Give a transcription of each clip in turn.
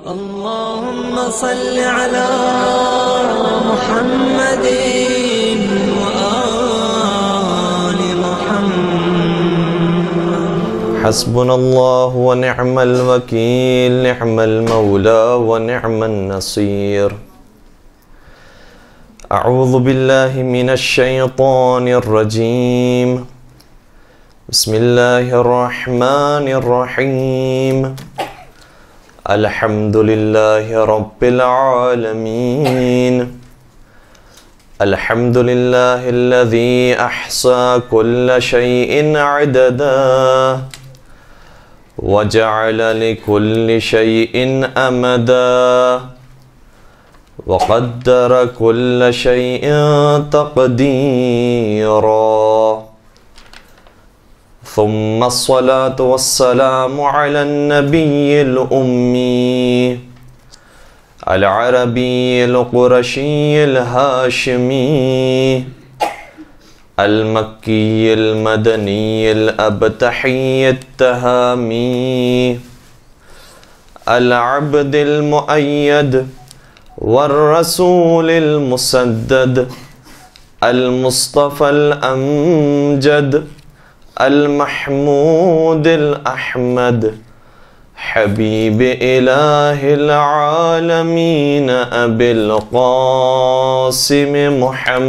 अल्लाहुम्मा सल्लि अला मुहम्मदिन व आलि मुहम्मद। हस्बुनल्लाहु व निअमल वकील, निअमल मौला व निअमन नसीर। अऊज़ु बिल्लाहि मिनश शैतानिर रजीम। बिस्मिल्लाहिर रहमानिर रहीम। अल्हम्दुलिल्लाहि रब्बिल आलमीन। अल्हम्दुलिल्लाहिल्लज़ी अहसा कुल्ल शैइन अददा व जअल लिकुल्लि शैइन अमदा व क़द्दर कुल्ल शैइन तक़दीरा। सुम्मा अस्सलातु वस्सलामु अलन नबिय्यिल उम्मी अल अरबिय्यिल कुरशिय्यिल हाशिमी अल मक्किय्यिल मदनिय्यिल अबतहिय्यित तहामी अल अब्दिल मुअय्यद वर रसूलिल मुसद्दद अल मुस्तफ़ल अमजद अल महमूदिल अहमद हबीब इलाहिल आलमीन अबिल क़ासिम मुहम्मद।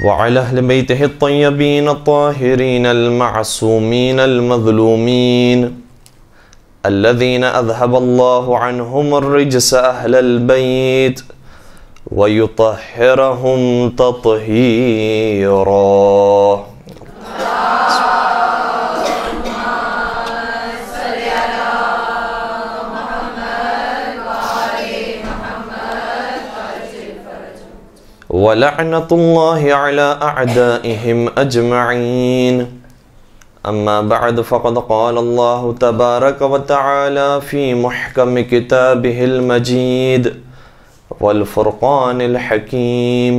व अला अहलि बैतिहि अत्तय्यबीन अत्ताहिरीन अल-मअसूमीन अल-मज़लूमीन अल्लज़ीना अज़हबल्लाहु अन्हुमुर रिज्स अहलल बैत व युतहिरहुम तत्हीरा। व लअनतुल्लाहि अला अअदाइहिम अजमईन। अम्मा बअद फ़क़द क़ाल अल्लाहु तबारक व तआला फ़ी मुहकम किताबिहिल मजीद वल फ़ुरक़ानिल हकीम।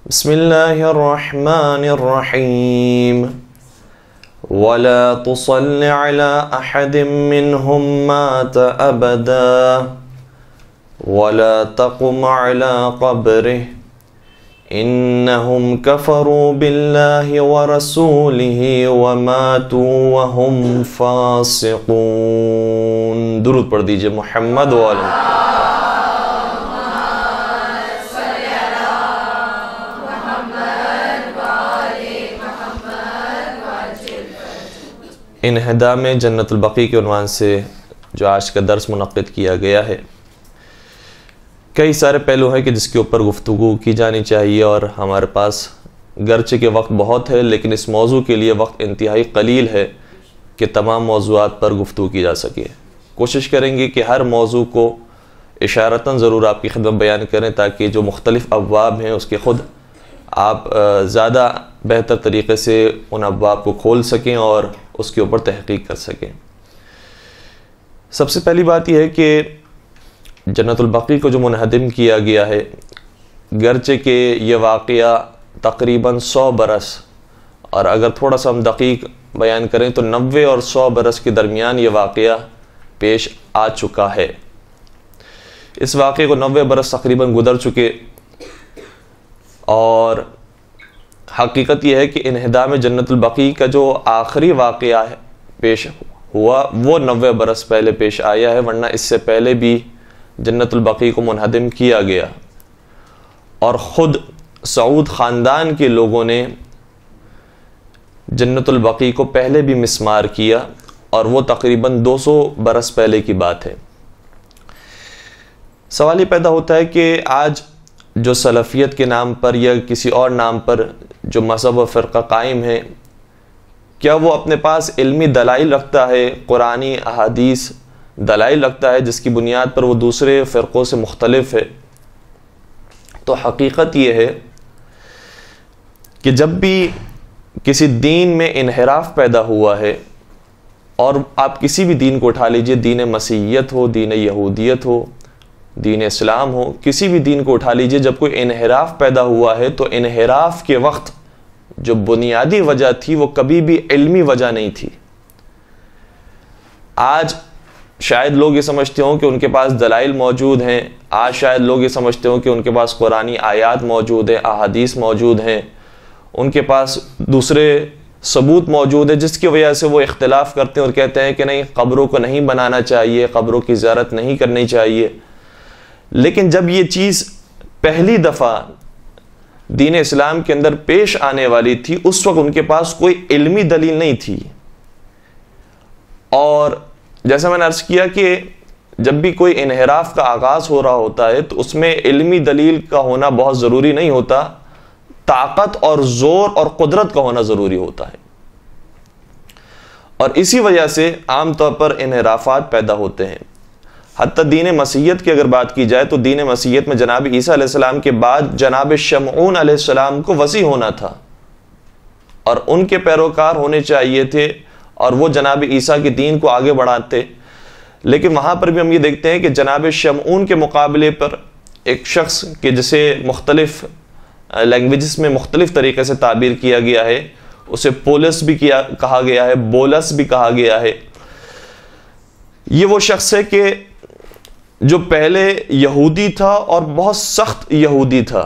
बिस्मिल्लाहिर रहमानिर रहीम। वला तुसल्लि अला अहदिम मिनहुम मात अबदा वला तक़ुम अला क़ब्रिहि इन्नहुम कफ़रू बिल्लाहि व रसूलिहि व मातू व हुम फ़ासिक़ून। दुरूद पढ़ दीजिए मुहम्मद व आले। इन्हिदाम जन्नतुल बक़ी के उन्वान से जो आज का दर्स मुनक़्क़िद किया गया है, कई सारे पहलू हैं कि जिसके ऊपर गुफ्तगू की जानी चाहिए और हमारे पास गर्चे के वक्त बहुत है, लेकिन इस मौजू के लिए वक्त इंतहाई कलील है कि तमाम मौज़ूआत पर गुफ्तगू की जा सके। कोशिश करेंगे कि हर मौजू को इशारतन ज़रूर आपकी खिदमत बयान करें ताकि जो मुख्तलिफ़ अब्वाब हैं उसके ख़ुद आप ज़्यादा बेहतर तरीक़े से उन अब्वाब को खोल सकें और उसके ऊपर तहक़ीक़ कर सकें। सबसे पहली बात यह है कि जन्नतुल बक़ी को जो मुनहदिम किया गया है, गर्चे के ये वाक़या तकरीबन 100 बरस, और अगर थोड़ा सा हम दक़ीक़ बयान करें तो 90 और 100 बरस के दरमियान ये वाक़या पेश आ चुका है। इस वाक़े को 90 बरस तकरीबन गुज़र चुके और हकीकत यह है कि इन्हिदाम जन्नतुल बक़ी का जो आखिरी वाक़या है पेश हुआ वो 90 बरस पहले पेश आया है, वरना इससे पहले भी जन्नतुल बक़ी को मुनहदिम किया गया और ख़ुद सऊद ख़ानदान के लोगों ने जन्नतुल बक़ी को पहले भी मिस्मार किया और वो तकरीबन 200 बरस पहले की बात है। सवाल ये पैदा होता है कि आज जो सलफ़ियत के नाम पर या किसी और नाम पर जो मज़हब व फ़िरक़ा कायम है, क्या वो अपने पास इल्मी दलाइल रखता है, कुरानी अहादीस दलाइल रखता है जिसकी बुनियाद पर वो दूसरे फ़िरक़ों से मुख्तलिफ़ है? तो हकीकत ये है कि जब भी किसी दीन में इन्हिराफ पैदा हुआ है, और आप किसी भी दीन को उठा लीजिए, दीन मसीहियत हो, दीन यहूदियत हो, दीन इस्लाम हो, किसी भी दीन को उठा लीजिए, जब कोई इन्हिराफ पैदा हुआ है तो इन्हिराफ के वक्त जो बुनियादी वजह थी वो कभी भी इल्मी वजह नहीं थी। आज शायद लोग ये समझते हों कि उनके पास दलाइल मौजूद हैं, आज शायद लोग ये समझते हों कि उनके पास कुरानी आयात मौजूद है, अहादीस मौजूद हैं, उनके पास दूसरे सबूत मौजूद है, जिसकी वजह से वो इख्तिलाफ करते हैं और कहते हैं कि नहीं, कब्रों को नहीं बनाना चाहिए, कब्रों की ज़ियारत नहीं करनी चाहिए। लेकिन जब ये चीज़ पहली दफ़ा दीन इस्लाम के अंदर पेश आने वाली थी, उस वक्त उनके पास कोई इल्मी दलील नहीं थी। और जैसा मैंने अर्ज़ किया कि जब भी कोई इन्हिराफ का आगाज़ हो रहा होता है तो उसमें इल्मी दलील का होना बहुत ज़रूरी नहीं होता, ताकत और ज़ोर और कुदरत का होना ज़रूरी होता है। और इसी वजह से आम तौर पर इन्हिराफात पैदा होते हैं। हत्ता दीन मसीहत की अगर बात की जाए तो दीन मसीहत में जनाब ईसा अलैहिस्सलाम के बाद जनाब शमऊन अलैहिस्सलाम को वसी होना था और उनके पैरोकार होने चाहिए थे और वो जनाब ईसा के दीन को आगे बढ़ाते। लेकिन वहाँ पर भी हम ये देखते हैं कि जनाब शमऊन के मुकाबले पर एक शख्स के जिसे मुख्तलिफ लैंग्वेजेस में मुख्तलिफ तरीके से ताबीर किया गया है, उसे पोलस भी कहा गया है, बोलस भी कहा गया है। ये वो शख्स है कि जो पहले यहूदी था और बहुत सख्त यहूदी था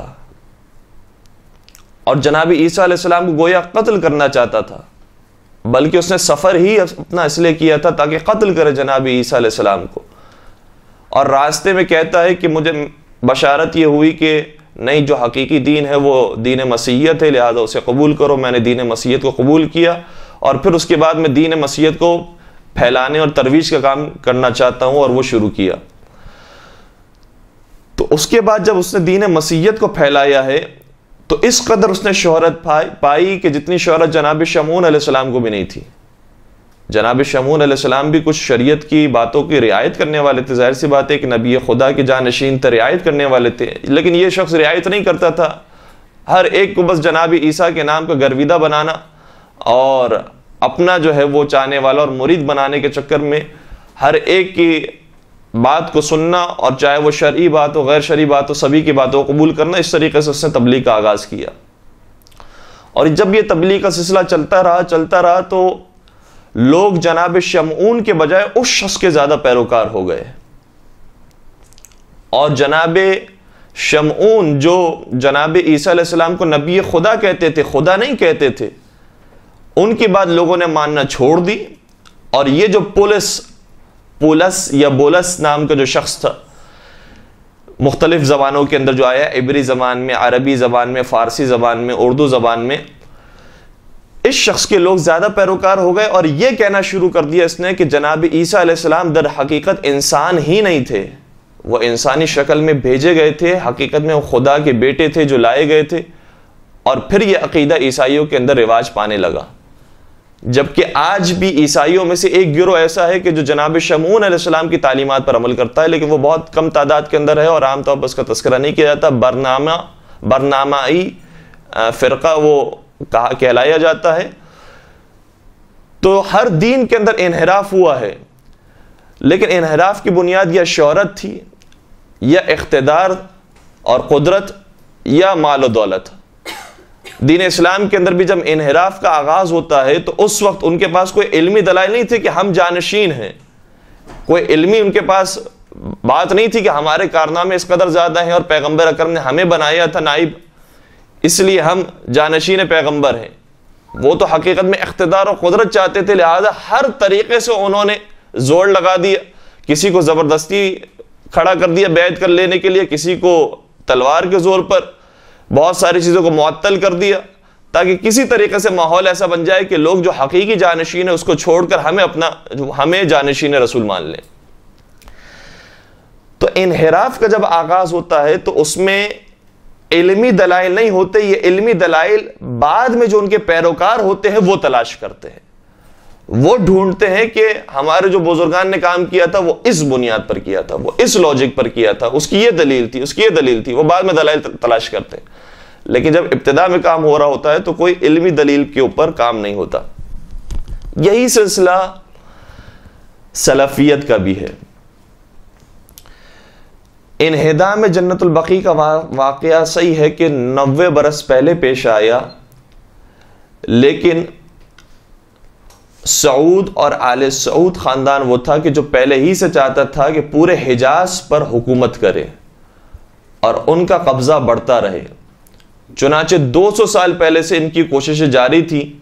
और जनाब ईसा अलैहिस्सलाम को गोया कत्ल करना चाहता था, बल्कि उसने सफ़र ही अपना इसलिए किया था ताकि कत्ल करे जनाब ईसा अलैहिस्सलाम को। और रास्ते में कहता है कि मुझे बशारत ये हुई कि नहीं, जो हकीकी दीन है वो दीन मसीहत है, लिहाजा उसे कबूल करो। मैंने दीन मसीहत को कबूल किया और फिर उसके बाद मैं दीन मसीहत को फैलाने और तरवीज का काम करना चाहता हूँ और वो शुरू किया। तो उसके बाद जब उसने दीन मसीहत को फैलाया है तो इस कदर उसने शोहरत पाई कि जितनी शोहरत जनाब शमऊन अलैहिस्सलाम को भी नहीं थी। जनाब शमऊन अलैहिस्सलाम भी कुछ शरीयत की बातों की रियायत करने वाले थे, जाहिर सी बात है कि नबी खुदा के जानशीन थे, रियायत करने वाले थे, लेकिन ये शख्स रियायत नहीं करता था। हर एक को बस जनाब ईसा के नाम का गर्विदा बनाना और अपना जो है वो चाहने वाला और मुरीद बनाने के चक्कर में हर एक की बात को सुनना और चाहे वो शरई बात हो गैर शरई बात हो सभी की बातों को कबूल करना, इस तरीके से उसने तबलीग का आगाज़ किया। और जब ये तबलीग का सिलसिला चलता रहा तो लोग जनाब शमऊन के बजाय उस शख्स के ज़्यादा पैरोकार हो गए और जनाब शमऊन जो जनाब ईसा अलैहिस्सलाम को नबी खुदा कहते थे, खुदा नहीं कहते थे, उनकी बात लोगों ने मानना छोड़ दी। और ये जो पोलस या बोलस नाम का जो शख्स था, मुख्तलिफ ज़बानों के अंदर जो आया, इब्री ज़बान में, अरबी ज़बान में, फ़ारसी ज़बान में, उर्दू ज़बान में, इस शख्स के लोग ज़्यादा पैरोकार हो गए और यह कहना शुरू कर दिया इसने कि जनाब ईसा अलैहिस्सलाम दर हकीकत इंसान ही नहीं थे, वो इंसानी शक्ल में भेजे गए थे, हकीकत में वो खुदा के बेटे थे जो लाए गए थे। और फिर यह अकीदा ईसाइयों के अंदर रिवाज पाने लगा, जबकि आज भी ईसाइयों में से एक गिरोह ऐसा है कि जो जनाब शमऊन अलैहिस्सलाम की तालीमात पर अमल करता है, लेकिन वो बहुत कम तादाद के अंदर है और आमतौर पर उसका तस्करा नहीं किया जाता। बरनामाई फ़िरका वो कहलाया जाता है। तो हर दीन के अंदर इन्हिराफ हुआ है, लेकिन इन्हिराफ की बुनियाद या शोहरत थी या इख्तिदार और कुदरत या माल दौलत। दीन इस्लाम के अंदर भी जब इन्हिराफ का आगाज होता है तो उस वक्त उनके पास कोई इल्मी दलाइल नहीं थे कि हम जानशीन हैं, कोई इल्मी उनके पास बात नहीं थी कि हमारे कारनामे इस कदर ज्यादा हैं और पैगंबर अकरम ने हमें बनाया था नाइब, इसलिए हम जानशीन पैगंबर हैं। वो तो हकीकत में इख्तिदार और कुदरत चाहते थे, लिहाजा हर तरीके से उन्होंने जोर लगा दिया। किसी को जबरदस्ती खड़ा कर दिया बैत कर लेने के लिए, किसी को तलवार के जोर पर, बहुत सारी चीजों को मुअत्तल कर दिया ताकि किसी तरीके से माहौल ऐसा बन जाए कि लोग जो हकीकी जानशीन है उसको छोड़कर हमें जानशीन रसूल मान लें। तो इन्हिराफ का जब आगाज होता है तो उसमें इल्मी दलाइल नहीं होते, ये इल्मी दलाइल बाद में जो उनके पैरोकार होते हैं वो तलाश करते हैं, वो ढूंढते हैं कि हमारे जो बुजुर्गान ने काम किया था वो इस बुनियाद पर किया था, वो इस लॉजिक पर किया था, उसकी ये दलील थी, उसकी ये दलील थी, वो बाद में दलाइल तलाश करते हैं। लेकिन जब इब्तिदा में काम हो रहा होता है तो कोई इल्मी दलील के ऊपर काम नहीं होता। यही सिलसिला सलफियत का भी है। इन्हिदाम जन्नतुल बकी का वाकया सही है कि 90 बरस पहले पेश आया, लेकिन सऊद और आले सऊद खानदान वो था कि जो पहले ही से चाहता था कि पूरे हिजाज पर हुकूमत करे और उनका कब्जा बढ़ता रहे। चुनाचे 200 साल पहले से इनकी कोशिशें जारी थी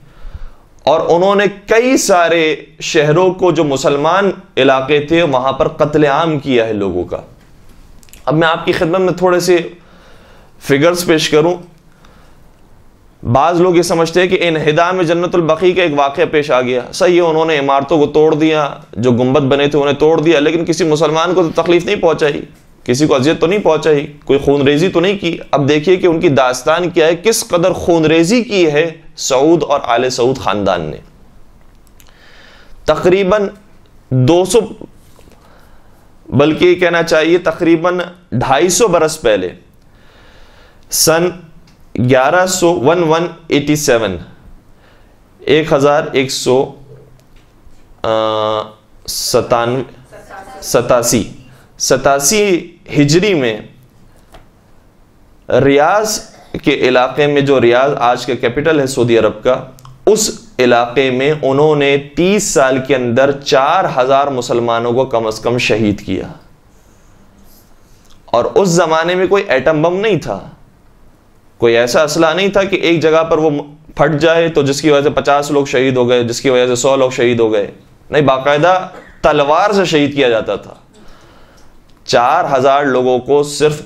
और उन्होंने कई सारे शहरों को जो मुसलमान इलाके थे वहां पर कत्लेआम किया है लोगों का। अब मैं आपकी खिदमत में थोड़े से फिगर्स पेश करूं। बाज लोग ये समझते हैं कि इन्हिदाम जन्नतुल बकी का एक वाक़या पेश आ गया, सही है, उन्होंने इमारतों को तोड़ दिया, जो गुंबद बने थे उन्हें तोड़ दिया, लेकिन किसी मुसलमान को तो तकलीफ नहीं पहुंचाई, किसी को अजियत तो नहीं पहुंचाई, कोई खूनरेजी तो नहीं की। अब देखिए कि उनकी दास्तान क्या है, किस कदर खूनरेजी की है सऊद और आले सऊद खानदान ने। तकरीबन 200 बल्कि कहना चाहिए तकरीबन 250 बरस पहले सन 1187 1187 हिजरी में रियाज के इलाके में, जो रियाज आज का कैपिटल है सऊदी अरब का, उस इलाके में उन्होंने 30 साल के अंदर 4000 मुसलमानों को कम से कम शहीद किया। और उस जमाने में कोई एटम बम नहीं था, कोई ऐसा असला नहीं था कि एक जगह पर वो फट जाए तो जिसकी वजह से 50 लोग शहीद हो गए, जिसकी वजह से 100 लोग शहीद हो गए। नहीं, बाकायदा तलवार से शहीद किया जाता था। 4000 लोगों को सिर्फ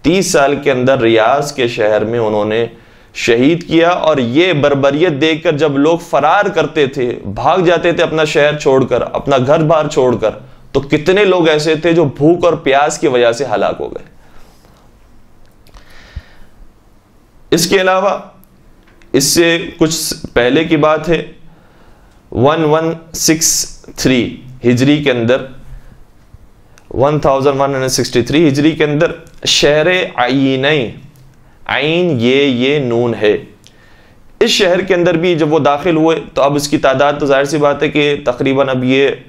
30 साल के अंदर रियाज के शहर में उन्होंने शहीद किया। और ये बर्बरियत देखकर जब लोग फरार करते थे, भाग जाते थे अपना शहर छोड़कर, अपना घर बार छोड़कर, तो कितने लोग ऐसे थे जो भूख और प्यास की वजह से हलाक हो गए। इसके अलावा इससे कुछ पहले की बात है, 1163 हिजरी के अंदर, 1163 हिजरी के अंदर शहर आइन ये नून है, इस शहर के अंदर भी जब वो दाखिल हुए तो अब इसकी तादाद तो जाहिर सी बात है कि तकरीबन अब ये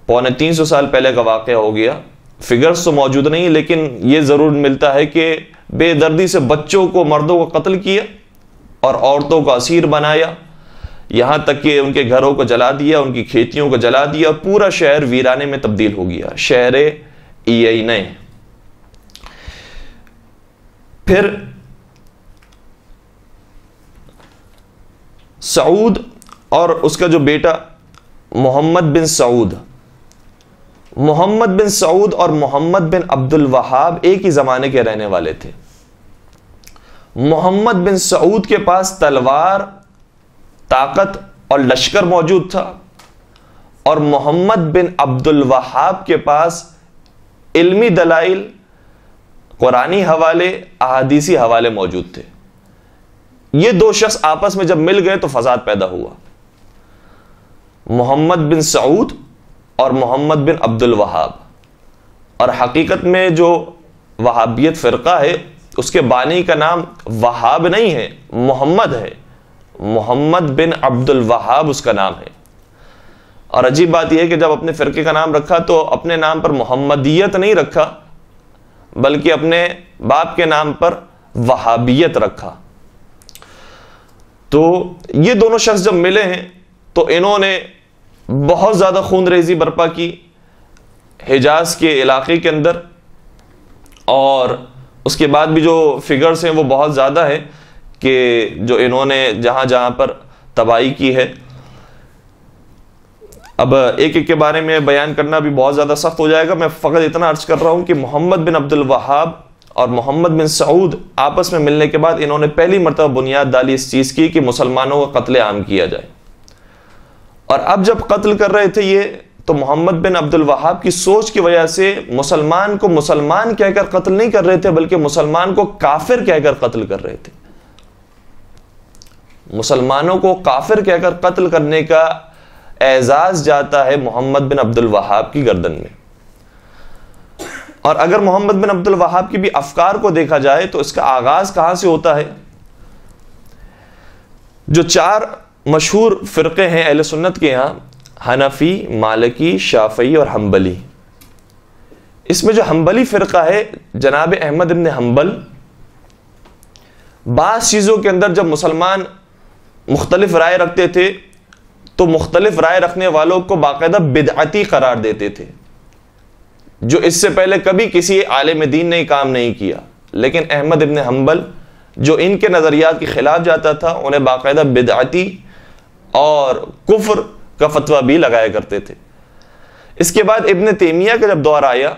250 साल पहले का वाक़या हो गया। फिगर्स तो मौजूद नहीं, लेकिन ये ज़रूर मिलता है कि बेदर्दी से बच्चों को, मर्दों को कत्ल किया और औरतों को असीर बनाया, यहाँ तक कि उनके घरों को जला दिया, उनकी खेतियों को जला दिया, पूरा शहर वीराने में तब्दील हो गया, शहर ईयने। फिर सऊद और उसका जो बेटा मोहम्मद बिन सऊद और मोहम्मद बिन अब्दुल वहाब एक ही जमाने के रहने वाले थे। मोहम्मद बिन सऊद के पास तलवार, ताकत और लश्कर मौजूद था, और मोहम्मद बिन अब्दुल वहाब के पास इल्मी दलाइल, कुरानी हवाले, अहादीसी हवाले मौजूद थे। ये दो शख्स आपस में जब मिल गए तो फसाद पैदा हुआ। मोहम्मद बिन सऊद और मोहम्मद बिन अब्दुल वहाब। और हकीकत में जो वहाबियत फ़िरका है उसके बानी का नाम वहाब नहीं है, मोहम्मद है। मोहम्मद बिन अब्दुल वहाब उसका नाम है। और अजीब बात यह है कि जब अपने फ़िरके का नाम रखा तो अपने नाम पर मोहम्मदियत नहीं रखा, बल्कि अपने बाप के नाम पर वहाबियत रखा। तो ये दोनों शख्स जब मिले हैं तो इन्होंने बहुत ज़्यादा खूनरेजी बर्पा की हिजाज के इलाके के अंदर, और उसके बाद भी जो फिगर्स हैं वो बहुत ज़्यादा है कि जो इन्होंने जहाँ जहाँ पर तबाही की है। अब एक एक के बारे में बयान करना भी बहुत ज़्यादा सख्त हो जाएगा। मैं फ़कत इतना अर्ज कर रहा हूँ कि मोहम्मद बिन अब्दुल वहाब और मोहम्मद बिन सऊद आपस में मिलने के बाद इन्होंने पहली मरतबा बुनियाद डाली इस चीज़ की कि मुसलमानों का कत्ले आम किया जाए। और अब जब कत्ल कर रहे थे ये, तो मोहम्मद बिन अब्दुल वहाब की सोच की वजह से मुसलमान को मुसलमान कहकर कत्ल नहीं कर रहे थे, बल्कि मुसलमान को काफिर कहकर कत्ल कर रहे थे। मुसलमानों को काफिर कहकर कत्ल करने का एजाज जाता है मोहम्मद बिन अब्दुल वहाब की गर्दन में। और अगर मोहम्मद बिन अब्दुल वहाब की भी अफकार को देखा जाए तो इसका आगाज कहां से होता है। जो चार मशहूर फिरके हैं अहले सुन्नत के यहां, हनफी, मालिकी, शाफई और हम्बली, इसमें जो हम्बली फ़िरका है, जनाब अहमद इब्न हम्बल, बाज़ चीज़ों के अंदर जब मुसलमान मुख्तलिफ राय रखते थे तो मुख्तलिफ राय रखने वालों को बाकायदा बिदअती करार देते थे, जो इससे पहले कभी किसी आलिम दीन ने काम नहीं किया। लेकिन अहमद इब्न हम्बल जो इनके नज़रियात के खिलाफ जाता था, उन्हें बाकायदा बिदअती और कुफ्र का फतवा भी लगाया करते थे। इसके बाद इब्न तैमिया का जब दौर आया,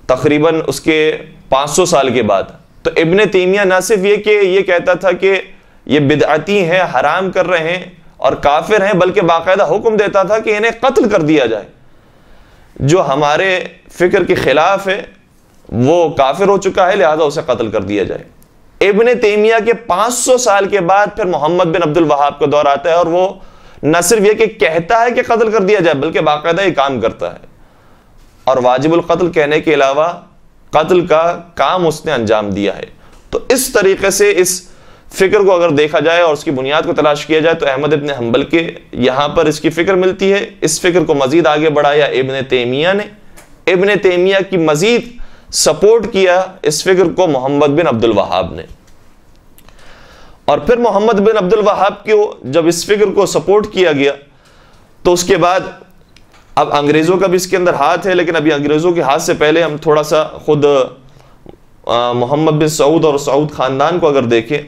तकरीबन उसके 500 साल के बाद, तो इब्न तैमिया ना सिर्फ ये कहता था कि ये बिदअती हैं, हराम कर रहे हैं और काफिर हैं, बल्कि बाकायदा हुक्म देता था कि इन्हें कत्ल कर दिया जाए। जो हमारे फिक्र के खिलाफ है वो काफिर हो चुका है, लिहाजा उसे कत्ल कर दिया जाए। इब्न तैमिया के 500 साल के बाद फिर मोहम्मद बिन अब्दुल वहाब का दौर आता है और वो न सिर्फ ये कि कहता है कि कत्ल कर दिया जाए, बल्कि बाकायदा ये काम करता है और वाजिबुल कत्ल कहने के अलावा कत्ल का काम उसने अंजाम दिया है। तो इस तरीके से इस फिक्र को अगर देखा जाए और उसकी बुनियाद को तलाश किया जाए तो अहमद इब्न हम्बल के यहां पर इसकी फिक्र मिलती है। इस फिक्र को मजीद आगे बढ़ाया इब्न तैमिया ने। इब्न तैमिया की मजीद सपोर्ट किया इस फिक्र को मोहम्मद बिन अब्दुल वहाब ने, और फिर मोहम्मद बिन अब्दुल वहाब को जब इस फिक्र को सपोर्ट किया गया तो उसके बाद अब अंग्रेजों का भी इसके अंदर हाथ है, लेकिन अभी अंग्रेजों के हाथ से पहले हम थोड़ा सा खुद मोहम्मद बिन सऊद और सऊद खानदान को अगर देखें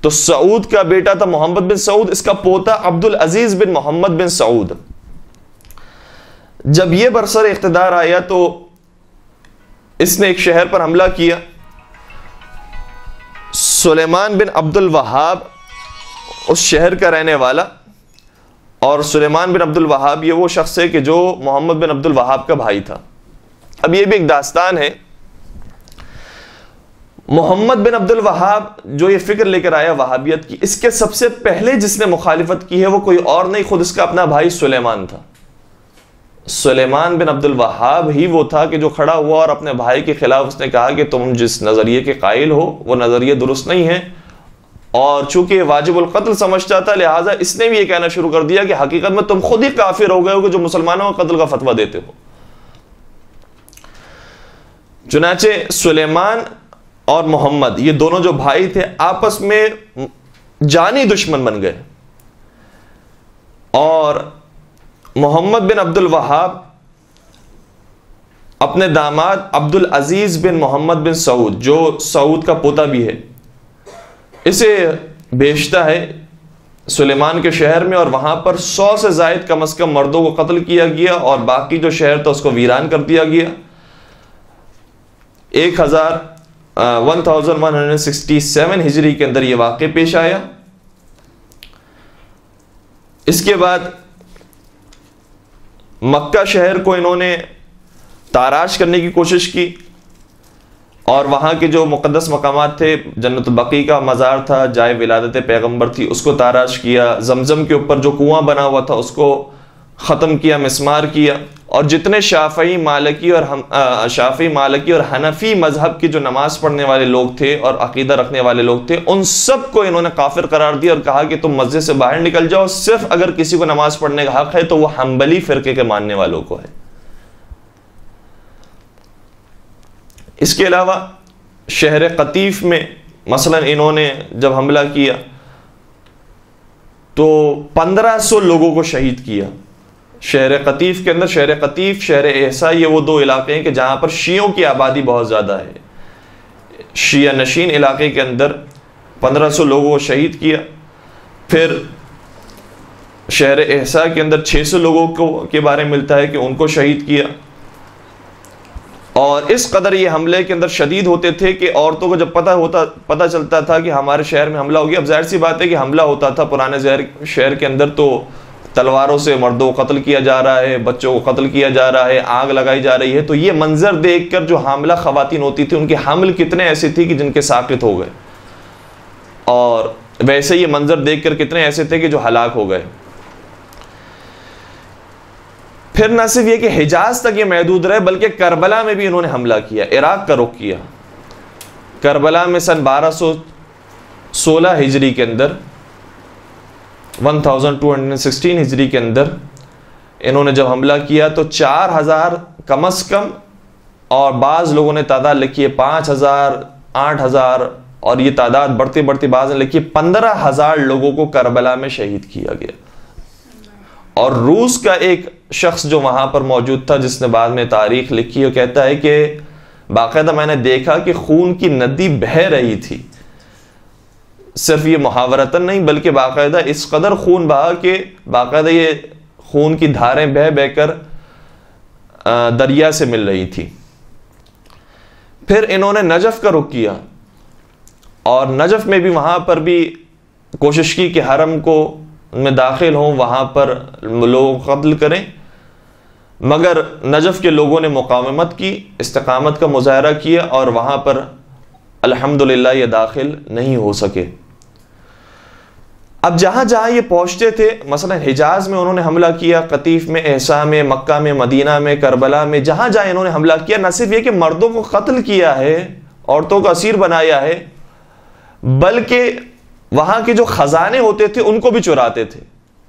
तो सऊद का बेटा था मोहम्मद बिन सऊद, इसका पोता अब्दुल अजीज बिन मोहम्मद बिन सऊद। जब यह बरसर इख्तिदार आया तो इसने एक शहर पर हमला किया। सुलेमान बिन अब्दुल वहाब उस शहर का रहने वाला, और सुलेमान बिन अब्दुल वहाब ये वो शख्स है कि जो मोहम्मद बिन अब्दुल वहाब का भाई था। अब ये भी एक दास्तान है। मोहम्मद बिन अब्दुल वहाब जो ये फिक्र लेकर आया वहाबियत की, इसके सबसे पहले जिसने मुखालिफत की है वो कोई और नहीं, खुद इसका अपना भाई सुलेमान था। सुलेमान बिन अब्दुल वहाब ही वो था कि जो खड़ा हुआ और अपने भाई के खिलाफ उसने कहा कि तुम जिस नजरिए के कायल हो वो नजरिया दुरुस्त नहीं है, और चूंकि वाजिबुल कत्ल समझता था लिहाजा इसने भी ये कहना शुरू कर दिया कि हकीकत में तुम खुद ही काफिर हो गए हो कि जो मुसलमानों को कत्ल का फतवा देते हो। चुनाचे सुलेमान और मोहम्मद ये दोनों जो भाई थे आपस में जानी दुश्मन बन गए, और मोहम्मद बिन अब्दुल वहाब अपने दामाद अब्दुल अजीज बिन मोहम्मद बिन सऊद, जो सऊद का पोता भी है, इसे भेजता है सुलेमान के शहर में, और वहां पर 100 से जायद कम से कम मर्दों को कत्ल किया गया और बाकी जो शहर था उसको वीरान कर दिया गया। 1167 हिजरी के अंदर यह वाक़या पेश आया। इसके बाद मक्का शहर को इन्होंने ताराश करने की कोशिश की और वहां के जो मुक़द्दस मकामात थे, जन्नतुल बकी का मज़ार था, जाए विलादत पैगंबर थी, उसको ताराश किया। जमजम के ऊपर जो कुआं बना हुआ था उसको ख़त्म किया, मिस्मार किया, और जितने शाफ़ी मालिकी और हनफी मजहब की जो नमाज पढ़ने वाले लोग थे और अकीदा रखने वाले लोग थे उन सब को इन्होंने काफिर करार दिया और कहा कि तुम मस्जिद से बाहर निकल जाओ, सिर्फ अगर किसी को नमाज पढ़ने का हक है तो वह हम्बली फिरके के मानने वालों को है। इसके अलावा शहर कतीफ में मसलन इन्होंने जब हमला किया तो 1500 लोगों को शहीद किया। शहर कतीफ के अंदर, शहर कतीफ, शहर एहसा, ये वो दो इलाके हैं कि जहां पर शियों की आबादी बहुत ज़्यादा है। शिया नशीन इलाके के अंदर 1500 लोगों को शहीद किया। फिर शहर एहसा के अंदर 600 लोगों को के बारे में मिलता है कि उनको शहीद किया। और इस कदर ये हमले के अंदर शदीद होते थे कि औरतों को जब पता चलता था कि हमारे शहर में हमला हो गया, अब जाहिर सी बात है कि हमला होता था पुराने शहर के अंदर तो तलवारों से मर्दों को कत्ल किया जा रहा है, बच्चों को कत्ल किया जा रहा है, आग लगाई जा रही है। तो ये मंजर देखकर जो हामिला खवातीन होती थी उनके हमल कितने ऐसे थी कि जिनके साकित हो गए, और वैसे ये मंजर देखकर कितने ऐसे थे कि जो हलाक हो गए। फिर न सिर्फ ये कि हिजाज तक ये महदूद रहे बल्कि करबला में भी इन्होंने हमला किया, इराक का रुख किया। करबला में सन 1216 हिजरी के अंदर, 1216 हिजरी के अंदर इन्होंने जब हमला किया तो 4000 कम अज कम और बाज़ लोगों ने तादाद लिखी है 5,000, 8,000, और ये तादाद बढ़ते बढ़ते बाज़ ने लिखी है 15,000 लोगों को करबला में शहीद किया गया। और रूस का एक शख्स जो वहां पर मौजूद था, जिसने बाद में तारीख लिखी, वो कहता है कि बाकायदा मैंने देखा कि खून की नदी बह रही थी, सिर्फ ये मुहावरतन नहीं बल्कि बाकायदा इस कदर खून बहा कि बाकायदा ये खून की धारें बह बहकर दरिया से मिल रही थी। फिर इन्होंने नजफ का रुख किया और नजफ में भी वहां पर भी कोशिश की कि हरम को में दाखिल हों, वहां पर लोगों को कत्ल करें, मगर नजफ के लोगों ने मुकावमत की, इस्तिकामत का मुजाहरा किया और वहां पर अल्हम्दुलिल्लाह ये दाखिल नहीं हो सके। अब जहां जहां ये पहुंचते थे, मसलन हिजाज में उन्होंने हमला किया, कतीफ में, एहसा में, मक्का में, मदीना में, करबला में, जहां जहां इन्होंने हमला किया, न सिर्फ ये कि मर्दों को कत्ल किया है, औरतों को असीर बनाया है, बल्कि वहां के जो खजाने होते थे उनको भी चुराते थे।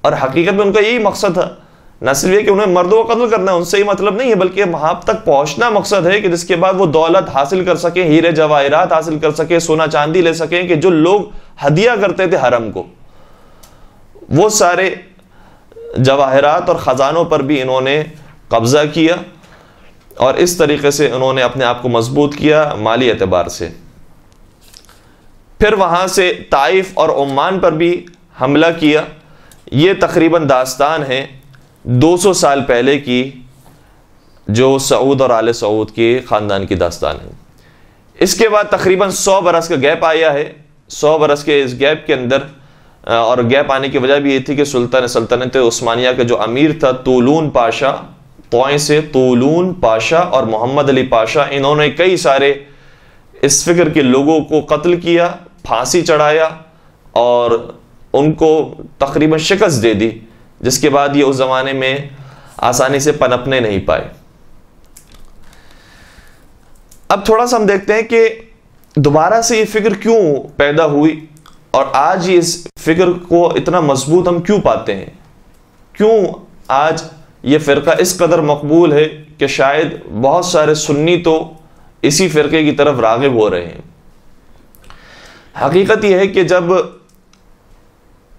और हकीकत में उनका यही मकसद था, न सिर्फ ये कि उन्हें मर्दों को कत्ल करना है, उनसे ही मतलब नहीं है, बल्कि वहां तक पहुंचना मकसद है कि जिसके बाद वो दौलत हासिल कर सके, हीरे जवाहिरात हासिल कर सके, सोना चांदी ले सके, कि जो लोग हदिया करते थे हरम को, वो सारे जवाहिरात और ख़जानों पर भी इन्होंने कब्ज़ा किया और इस तरीके से उन्होंने अपने आप को मजबूत किया माली एतबार से। फिर वहाँ से ताइफ और ओमान पर भी हमला किया। ये तकरीबन दास्तान है 200 साल पहले की, जो सऊद और आले सऊद के ख़ानदान की दास्तान है। इसके बाद तकरीबन 100 बरस का गैप आया है। 100 बरस के इस गैप के अंदर, और गैप आने की वजह भी ये थी कि सल्तनत उस्मानिया का जो अमीर था तूलून पाशा, तोय से तूलून पाशा और मोहम्मद अली पाशा, इन्होंने कई सारे इस फिक्र के लोगों को कत्ल किया, फांसी चढ़ाया और उनको तकरीबन शिकस्त दे दी, जिसके बाद ये उस जमाने में आसानी से पनपने नहीं पाए। अब थोड़ा सा हम देखते हैं कि दोबारा से ये फिक्र क्यों पैदा हुई और आज इस फिक्र को इतना मजबूत हम क्यों पाते हैं, क्यों आज ये फ़िरका इस कदर मकबूल है कि शायद बहुत सारे सुन्नी तो इसी फ़िरके की तरफ राग़िब हो रहे हैं। हकीकत यह है कि जब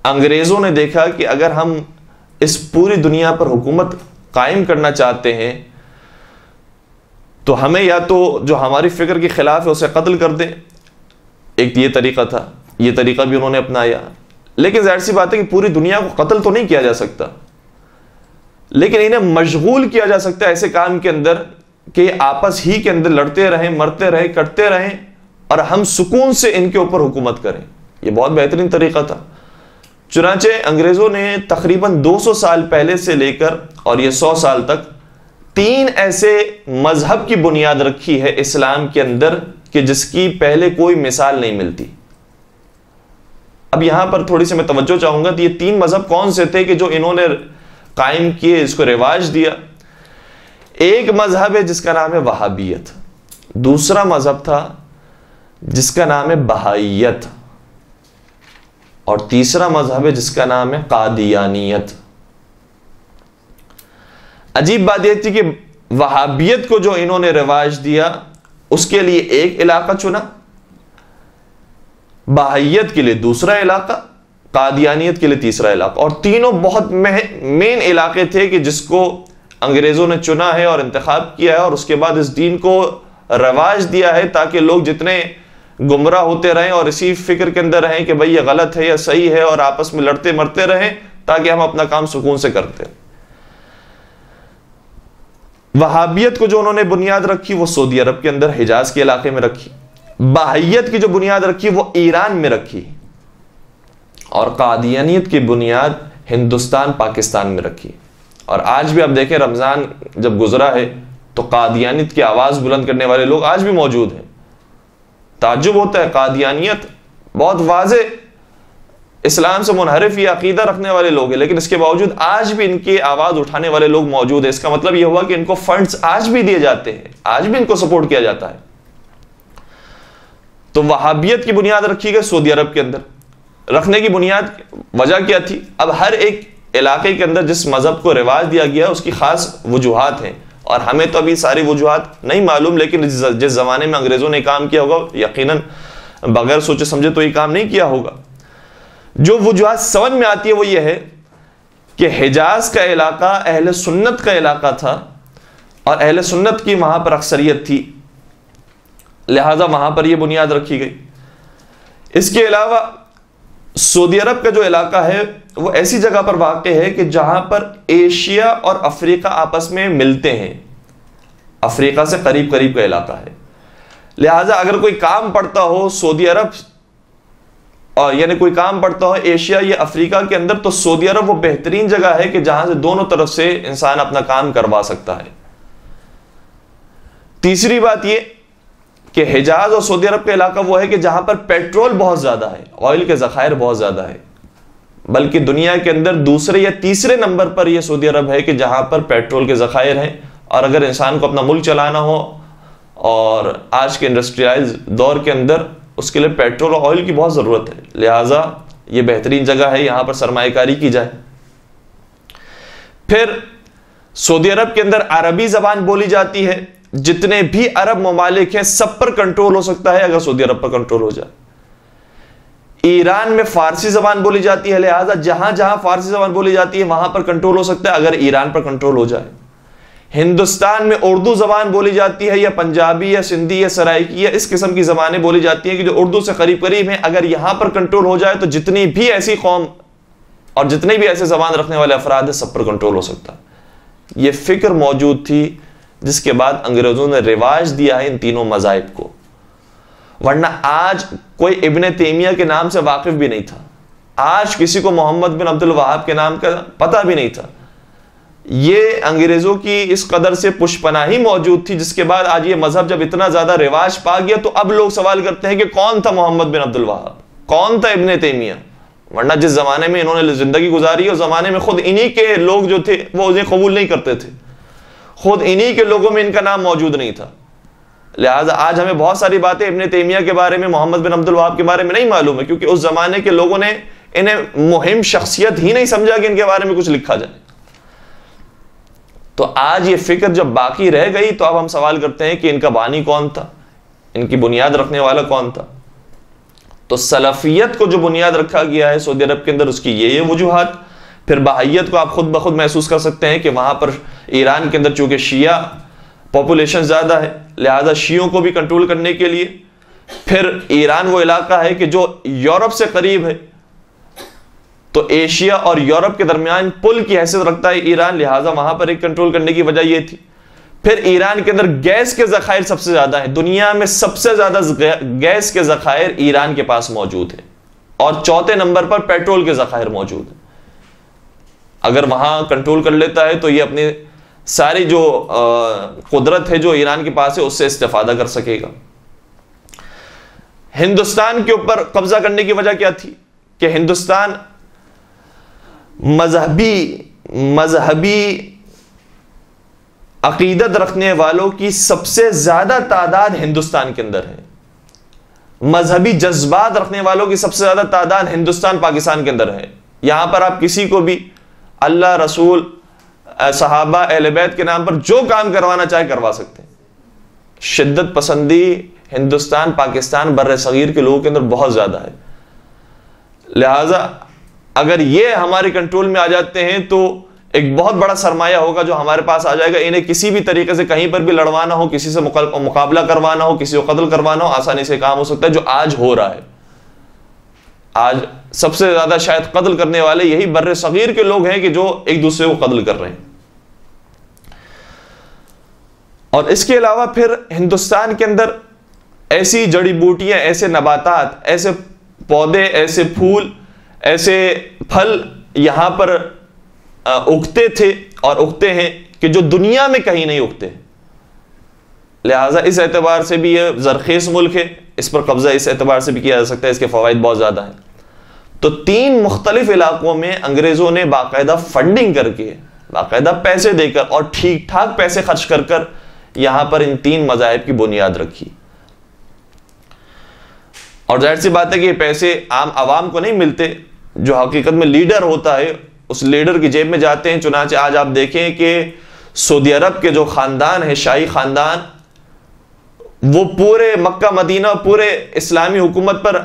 अंग्रेज़ों ने देखा कि अगर हम इस पूरी दुनिया पर हुकूमत कायम करना चाहते हैं तो हमें या तो जो हमारी फ़िक्र के ख़िलाफ़ है उसे कत्ल कर दें, एक ये तरीक़ा था, ये तरीका भी उन्होंने अपनाया। लेकिन जाहिर सी बात है कि पूरी दुनिया को कत्ल तो नहीं किया जा सकता, लेकिन इन्हें मशगूल किया जा सकता है ऐसे काम के अंदर कि आपस ही के अंदर लड़ते रहें, मरते रहें, कटते रहें और हम सुकून से इनके ऊपर हुकूमत करें। यह बहुत बेहतरीन तरीका था। चुनांचे अंग्रेजों ने तकरीबन 200 साल पहले से लेकर और ये 100 साल तक 3 ऐसे मजहब की बुनियाद रखी है इस्लाम के अंदर कि जिसकी पहले कोई मिसाल नहीं मिलती। अब यहां पर थोड़ी सी मैं तवज्जो चाहूंगा, तो ये 3 मजहब कौन से थे कि जो इन्होंने कायम किए, इसको रिवाज दिया। एक मजहब है जिसका नाम है वहाबियत, दूसरा मजहब था जिसका नाम है बहाइयत और तीसरा मजहब है जिसका नाम है कादियानियत। अजीब बात यह थी कि वहाबियत को जो इन्होंने रिवाज दिया उसके लिए एक इलाका चुना, बहाइयत के लिए दूसरा इलाका, कादियानियत के लिए तीसरा इलाका, और तीनों बहुत मेन इलाके थे कि जिसको अंग्रेजों ने चुना है और इंतखाब किया है और उसके बाद इस दीन को रवाज दिया है ताकि लोग जितने गुमराह होते रहें और इसी फिक्र के अंदर रहें कि भाई ये गलत है या सही है और आपस में लड़ते मरते रहें ताकि हम अपना काम सुकून से करते हैं। वहाबियत को जो उन्होंने बुनियाद रखी वो सऊदी अरब के अंदर हिजाज के इलाके में रखी, बहाइयत की जो बुनियाद रखी वो ईरान में रखी और कादियानियत की बुनियाद हिंदुस्तान पाकिस्तान में रखी। और आज भी आप देखें रमजान जब गुजरा है तो कादियानियत की आवाज बुलंद करने वाले लोग आज भी मौजूद हैं। ताज्जुब होता है, कादियानियत बहुत वाज़े इस्लाम से मुनहरिफ या अकीदा रखने वाले लोग हैं, लेकिन इसके बावजूद आज भी इनकी आवाज उठाने वाले लोग मौजूद है। इसका मतलब यह हुआ कि इनको फंड्स आज भी दिए जाते हैं, आज भी इनको सपोर्ट किया जाता है। तो वहाबियत की बुनियाद रखी गई सऊदी अरब के अंदर। रखने की बुनियाद वजह क्या थी? अब हर एक इलाके के अंदर जिस मजहब को रिवाज दिया गया उसकी खास वजूहात हैं। और हमें तो अभी सारी वजूहात नहीं मालूम, लेकिन जिस जमाने में अंग्रेजों ने काम किया होगा यकीनन बगैर सोचे समझे तो ये काम नहीं किया होगा। जो वजूहात समझ में आती है वो ये है कि हिजाज का इलाका अहले सुन्नत का इलाका था और अहले सुन्नत की वहां पर अक्सरियत थी, लिहाजा वहां पर यह बुनियाद रखी गई। इसके अलावा सऊदी अरब का जो इलाका है वो ऐसी जगह पर वाक़ है कि जहां पर एशिया और अफ्रीका आपस में मिलते हैं, अफ्रीका से करीब करीब का इलाका है। लिहाजा अगर कोई काम पड़ता हो सऊदी अरब और यानी कोई काम पड़ता हो एशिया या अफ्रीका के अंदर, तो सऊदी अरब वो बेहतरीन जगह है कि जहां से दोनों तरफ से इंसान अपना काम करवा सकता है। तीसरी बात यह कि हिजाज और सऊदी अरब का इलाका वो है कि जहां पर पेट्रोल बहुत ज्यादा है, ऑयल के जखायर बहुत ज्यादा है, बल्कि दुनिया के अंदर दूसरे या तीसरे नंबर पर यह सऊदी अरब है कि जहां पर पेट्रोल के जखायर हैं। और अगर इंसान को अपना मुल्क चलाना हो और आज के इंडस्ट्रियलाइज दौर के अंदर, उसके लिए पेट्रोल और ऑयल की बहुत जरूरत है, लिहाजा यह बेहतरीन जगह है, यहां पर सरमाएकारी की जाए। फिर सऊदी अरब के अंदर अरबी जबान बोली जाती है, जितने भी अरब ममालिक हैं सब पर कंट्रोल हो सकता है अगर सऊदी अरब पर कंट्रोल हो जाए। ईरान में फारसी जबान बोली जाती है, लिहाजा जहां जहां फारसी जबान बोली जाती है वहां पर कंट्रोल हो सकता है अगर ईरान पर कंट्रोल हो जाए। हिंदुस्तान में उर्दू जबान बोली जाती है, या पंजाबी या सिंधी या सराइकी या इस किस्म की जबानें बोली जाती हैं कि जो उर्दू से करीब करीब हैं, अगर यहां पर कंट्रोल हो जाए तो जितनी भी ऐसी कौम और जितने भी ऐसे जबान रखने वाले अफराद हैं सब पर कंट्रोल हो सकता है। यह फिक्र मौजूद थी, जिसके बाद अंग्रेजों ने रिवाज दिया है इन तीनों मज़ाहिब को, वरना आज कोई इब्ने तैमिया के नाम से वाकिफ भी नहीं था, आज किसी को मोहम्मद बिन अब्दुल वहाब के नाम का पता भी नहीं था। ये अंग्रेजों की इस कदर से पुष्पनाही मौजूद थी, जिसके बाद आज ये मजहब जब इतना ज्यादा रिवाज पा गया तो अब लोग सवाल करते हैं कि कौन था मोहम्मद बिन अब्दुल वहाब, कौन था इब्ने तैमिया, वरना जिस जमाने में इन्होंने जिंदगी गुजारी उस जमाने में खुद इन्हीं के लोग जो थे वो उन्हें कबूल नहीं करते थे, खुद इन्हीं के लोगों में इनका नाम मौजूद नहीं था। लिहाजा आज हमें बहुत सारी बातें इब्ने तैमिया के बारे में, मोहम्मद बिन अब्दुल वहाब के बारे में नहीं मालूम है, क्योंकि उस जमाने के लोगों ने इन्हें मुहिम शख्सियत ही नहीं समझा कि इनके बारे में कुछ लिखा जाए। तो आज ये फिक्र जब बाकी रह गई तो अब हम सवाल करते हैं कि इनका बानी कौन था, इनकी बुनियाद रखने वाला कौन था। तो सलफियत को जो बुनियाद रखा गया है सऊदी अरब के अंदर, उसकी ये वजूहात। फिर बहाइयत को आप खुद ब खुद महसूस कर सकते हैं कि वहां पर ईरान के अंदर चूंकि शिया पॉपुलेशन ज्यादा है, लिहाजा शियों को भी कंट्रोल करने के लिए। फिर ईरान वो इलाका है कि जो यूरोप से करीब है, तो एशिया और यूरोप के दरमियान पुल की हैसियत रखता है ईरान, लिहाजा वहां पर एक कंट्रोल करने की वजह यह थी। फिर ईरान के अंदर गैस के जखायर सबसे ज्यादा है, दुनिया में सबसे ज्यादा गैस के जखायर ईरान के पास मौजूद है, और चौथे नंबर पर पेट्रोल के जखायर मौजूद है। अगर वहां कंट्रोल कर लेता है तो ये अपनी सारी जो कुदरत है जो ईरान के पास है उससे इस्तेफादा कर सकेगा। हिंदुस्तान के ऊपर कब्जा करने की वजह क्या थी कि हिंदुस्तान मजहबी अकीदत रखने वालों की सबसे ज्यादा तादाद हिंदुस्तान के अंदर है, मजहबी जज्बात रखने वालों की सबसे ज्यादा तादाद हिंदुस्तान पाकिस्तान के अंदर है। यहां पर आप किसी को भी अल्लाह, रसूल, सहाबा, अहले बैत के नाम पर जो काम करवाना चाहे करवा सकते हैं। शिद्दत पसंदी हिंदुस्तान, पाकिस्तान, बर्रे सगीर के लोगों के अंदर बहुत ज्यादा है। लिहाजा अगर ये हमारे कंट्रोल में आ जाते हैं तो एक बहुत बड़ा सरमाया होगा जो हमारे पास आ जाएगा। इन्हें किसी भी तरीके से कहीं पर भी लड़वाना हो, किसी से मुकाबला करवाना हो, किसी को कत्ल करवाना हो, आसानी से काम हो सकता है, जो आज हो रहा है। आज सबसे ज्यादा शायद कत्ल करने वाले यही बर्रे सगीर के लोग हैं कि जो एक दूसरे को कत्ल कर रहे हैं। और इसके अलावा फिर हिंदुस्तान के अंदर ऐसी जड़ी बूटियां, ऐसे नबातात, ऐसे पौधे, ऐसे फूल, ऐसे फल यहां पर उगते थे और उगते हैं कि जो दुनिया में कहीं नहीं उगते। लिहाजा इस एतबार से भी यह जरखेज मुल्क है, इस पर कब्जा इस एतबार से भी किया जा सकता है, इसके फवाइद बहुत ज्यादा हैं। तो 3 मुख्तलिफ इलाकों में अंग्रेजों ने बाकायदा फंडिंग करके, बाकायदा पैसे देकर और ठीक ठाक पैसे खर्च कर कर यहां पर इन 3 मज़ाहिब की बुनियाद रखी। और जाहिर सी बात है कि ये पैसे आम आवाम को नहीं मिलते, जो हकीकत में लीडर होता है उस लीडर की जेब में जाते हैं। चुनांचे आज आप देखें कि सऊदी अरब के जो खानदान है, शाही खानदान, वो पूरे मक्का मदीना, पूरे इस्लामी हुकूमत पर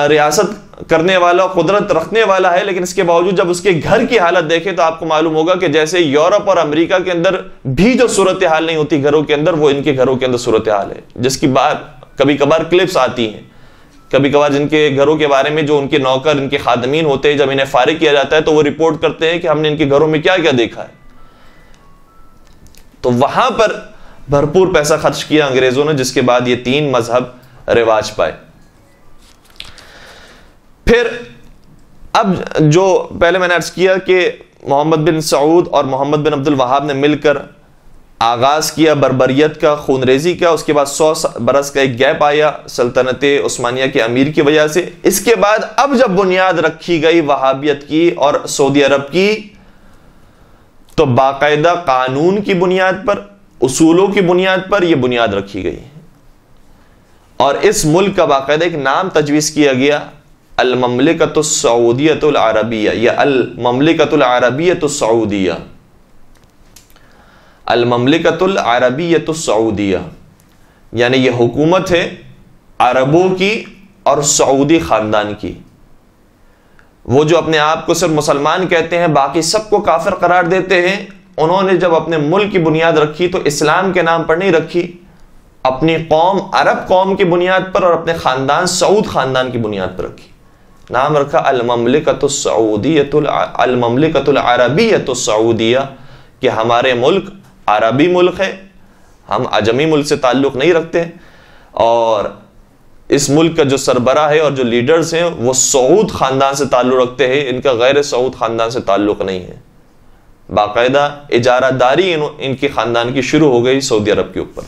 रियासत करने वाला, कुदरत रखने वाला है, लेकिन इसके बावजूद जब उसके घर की हालत देखें तो आपको मालूम होगा कि जैसे यूरोप और अमेरिका के अंदर भी जो सूरत हाल नहीं होती घरों के अंदर, वो इनके घरों के अंदर सूरत हाल है। जिसकी बात कभी कभार क्लिप्स आती हैं, कभी कभार जिनके घरों के बारे में जो उनके नौकर, इनके खादमीन होते हैं, जब इन्हें फारिग किया जाता है तो वो रिपोर्ट करते हैं कि हमने इनके घरों में क्या क्या देखा है। तो वहां पर भरपूर पैसा खर्च किया अंग्रेजों ने, जिसके बाद ये 3 मजहब रिवाज पाए। फिर अब जो पहले मैंने अर्ज किया कि मोहम्मद बिन सऊद और मोहम्मद बिन अब्दुल वहाब ने मिलकर आगाज किया बर्बरियत का, खूनरेजी का। उसके बाद 100 बरस का एक गैप आया सल्तनत उस्मानिया के अमीर की वजह से। इसके बाद अब जब बुनियाद रखी गई वहाबियत की और सऊदी अरब की, तो बाकायदा कानून की बुनियाद पर, उसूलों की बुनियाद पर यह बुनियाद रखी गई और इस मुल्क का बाकायदा एक नाम तजवीज़ किया गया, अल ममलिकतुस सऊदियतुल अरबिया या अल ममलिकतुल अरबियतुस सऊदिया, अल ममलिकतुल अरबियतुस सऊदिया, यानी यह हुकूमत है अरबों की और सऊदी खानदान की। वो जो अपने आप को सिर्फ मुसलमान कहते हैं, बाकी सबको काफिर करार देते हैं, उन्होंने जब अपने मुल्क की बुनियाद रखी तो इस्लाम के नाम पर नहीं रखी, अपनी कौम अरब कौम की बुनियाद पर और अपने खानदान सऊद खानदान की बुनियाद पर रखी। नाम रखा अल ममलिकतुस सऊदियतुल अरबियतुस सऊदिया, कि हमारे मुल्क अरबी मुल्क है, हम अजमी मुल्क से ताल्लुक नहीं रखते, और इस मुल्क का जो सरबरा है और जो लीडर्स हैं वो सऊद खानदान से ताल्लुक रखते हैं, इनका गैर सऊद खानदान से ताल्लुक नहीं है। बाकायदा इजारादारी इनके खानदान की शुरू हो गई सऊदी अरब के ऊपर।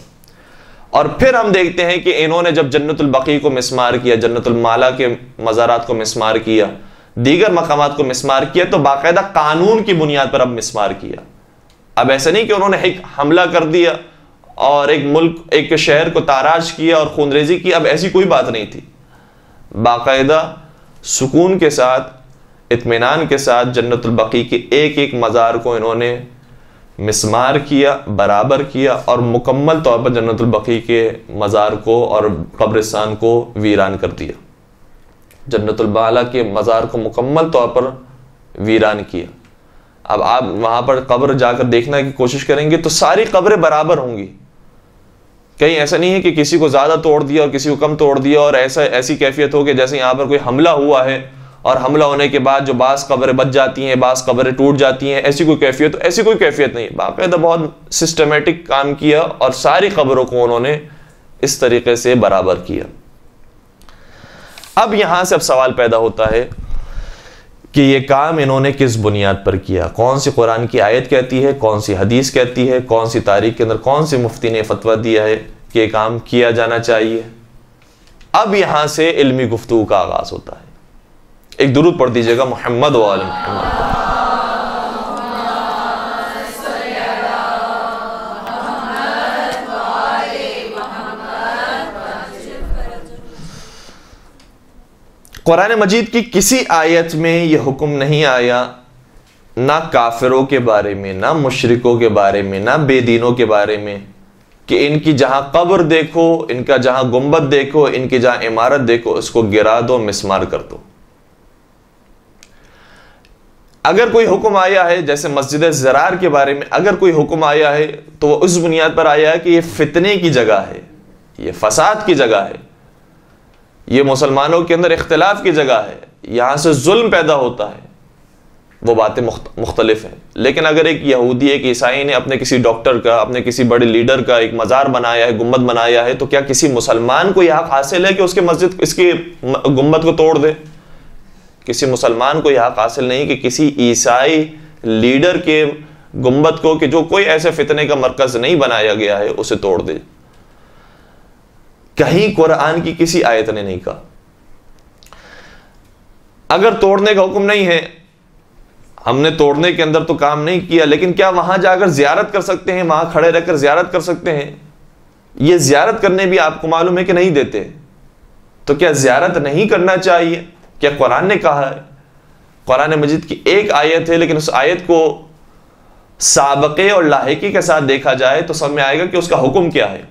और फिर हम देखते हैं कि इन्होंने जब जन्नतुल बकी को मिस्मार किया, जन्नतुल माला के मज़ारात को मिस्मार किया, दीगर मकामात को मिस्मार किया, तो बाकायदा कानून की बुनियाद पर अब मिस्मार किया। अब ऐसा नहीं कि उन्होंने एक हमला कर दिया और एक मुल्क, एक शहर को ताराज किया और खूनरेजी की, अब ऐसी कोई बात नहीं थी। बाकायदा सुकून के साथ, इत्मीनान के साथ जन्नतुल बकी के एक एक मज़ार को इन्होंने मिस्मार किया, बराबर किया, और मुकम्मल तौर पर जन्नतुल बकी के मज़ार को और कब्रिस्तान को वीरान कर दिया। जन्नतुल बाला के मज़ार को मुकम्मल तौर पर वीरान किया। अब आप वहां पर कब्र जाकर देखने की कोशिश करेंगे तो सारी कब्रें बराबर होंगी, कहीं ऐसा नहीं है कि किसी को ज्यादा तोड़ दिया और किसी को कम तोड़ दिया, और ऐसी कैफियत हो कि जैसे यहाँ पर कोई हमला हुआ है और हमला होने के बाद जो बास कब्रें बच जाती हैं, बास कब्रें टूट जाती हैं, ऐसी कोई कैफियत नहीं। बाकायदा बहुत सिस्टमेटिक काम किया और सारी कब्रों को उन्होंने इस तरीके से बराबर किया। अब यहां से अब सवाल पैदा होता है कि ये काम इन्होंने किस बुनियाद पर किया, कौन सी कुरान की आयत कहती है, कौन सी हदीस कहती है, कौन सी तारीख के अंदर कौन सी मुफ्ती ने फतवा दिया है कि ये काम किया जाना चाहिए। अब यहां से इल्मी गुफ्तगू का आगाज होता है। एक दुरूद पढ़ दीजिएगा मोहम्मद व आले मोहम्मद। कुरान मजीद की किसी आयत में यह हुक्म नहीं आया, ना काफिरों के बारे में, ना मुशरिकों के बारे में, ना बेदीनों के बारे में, कि इनकी जहां कब्र देखो, इनका जहां गुंबद देखो, इनकी जहां इमारत देखो, इसको गिरा दो, मिस्मार कर दो। अगर कोई हुक्म आया है, जैसे मस्जिद ज़रार के बारे में अगर कोई हुक्म आया है, तो वो उस बुनियाद पर आया है कि ये फितने की जगह है, ये फसाद की जगह है, ये मुसलमानों के अंदर इख्तिलाफ की जगह है, यहां से जुल्म पैदा होता है, वो बातें मुख्तलिफ हैं। लेकिन अगर एक यहूदी, एक ईसाई ने अपने किसी डॉक्टर का, अपने किसी बड़े लीडर का एक मज़ार बनाया है, गुंबद बनाया है, तो क्या किसी मुसलमान को यह हक हासिल है कि उसके मस्जिद, इसके गुंबद को तोड़ दे? किसी मुसलमान को यह हक हासिल नहीं कि किसी ईसाई लीडर के गुंबद को, कि जो कोई ऐसे फितने का मरकज नहीं बनाया गया है, उसे तोड़ दे। कहीं कुरान की किसी आयत ने नहीं कहा। अगर तोड़ने का हुक्म नहीं है, हमने तोड़ने के अंदर तो काम नहीं किया, लेकिन क्या वहां जाकर जियारत कर सकते हैं, वहां खड़े रहकर जियारत कर सकते हैं? ये जियारत करने भी आपको मालूम है कि नहीं देते, तो क्या जियारत नहीं करना चाहिए? क्या कुरान ने कहा है? कुरान मजीद की एक आयत है, लेकिन उस आयत को साबके और लाहिकी के साथ देखा जाए तो समझ में आएगा कि उसका हुक्म क्या है।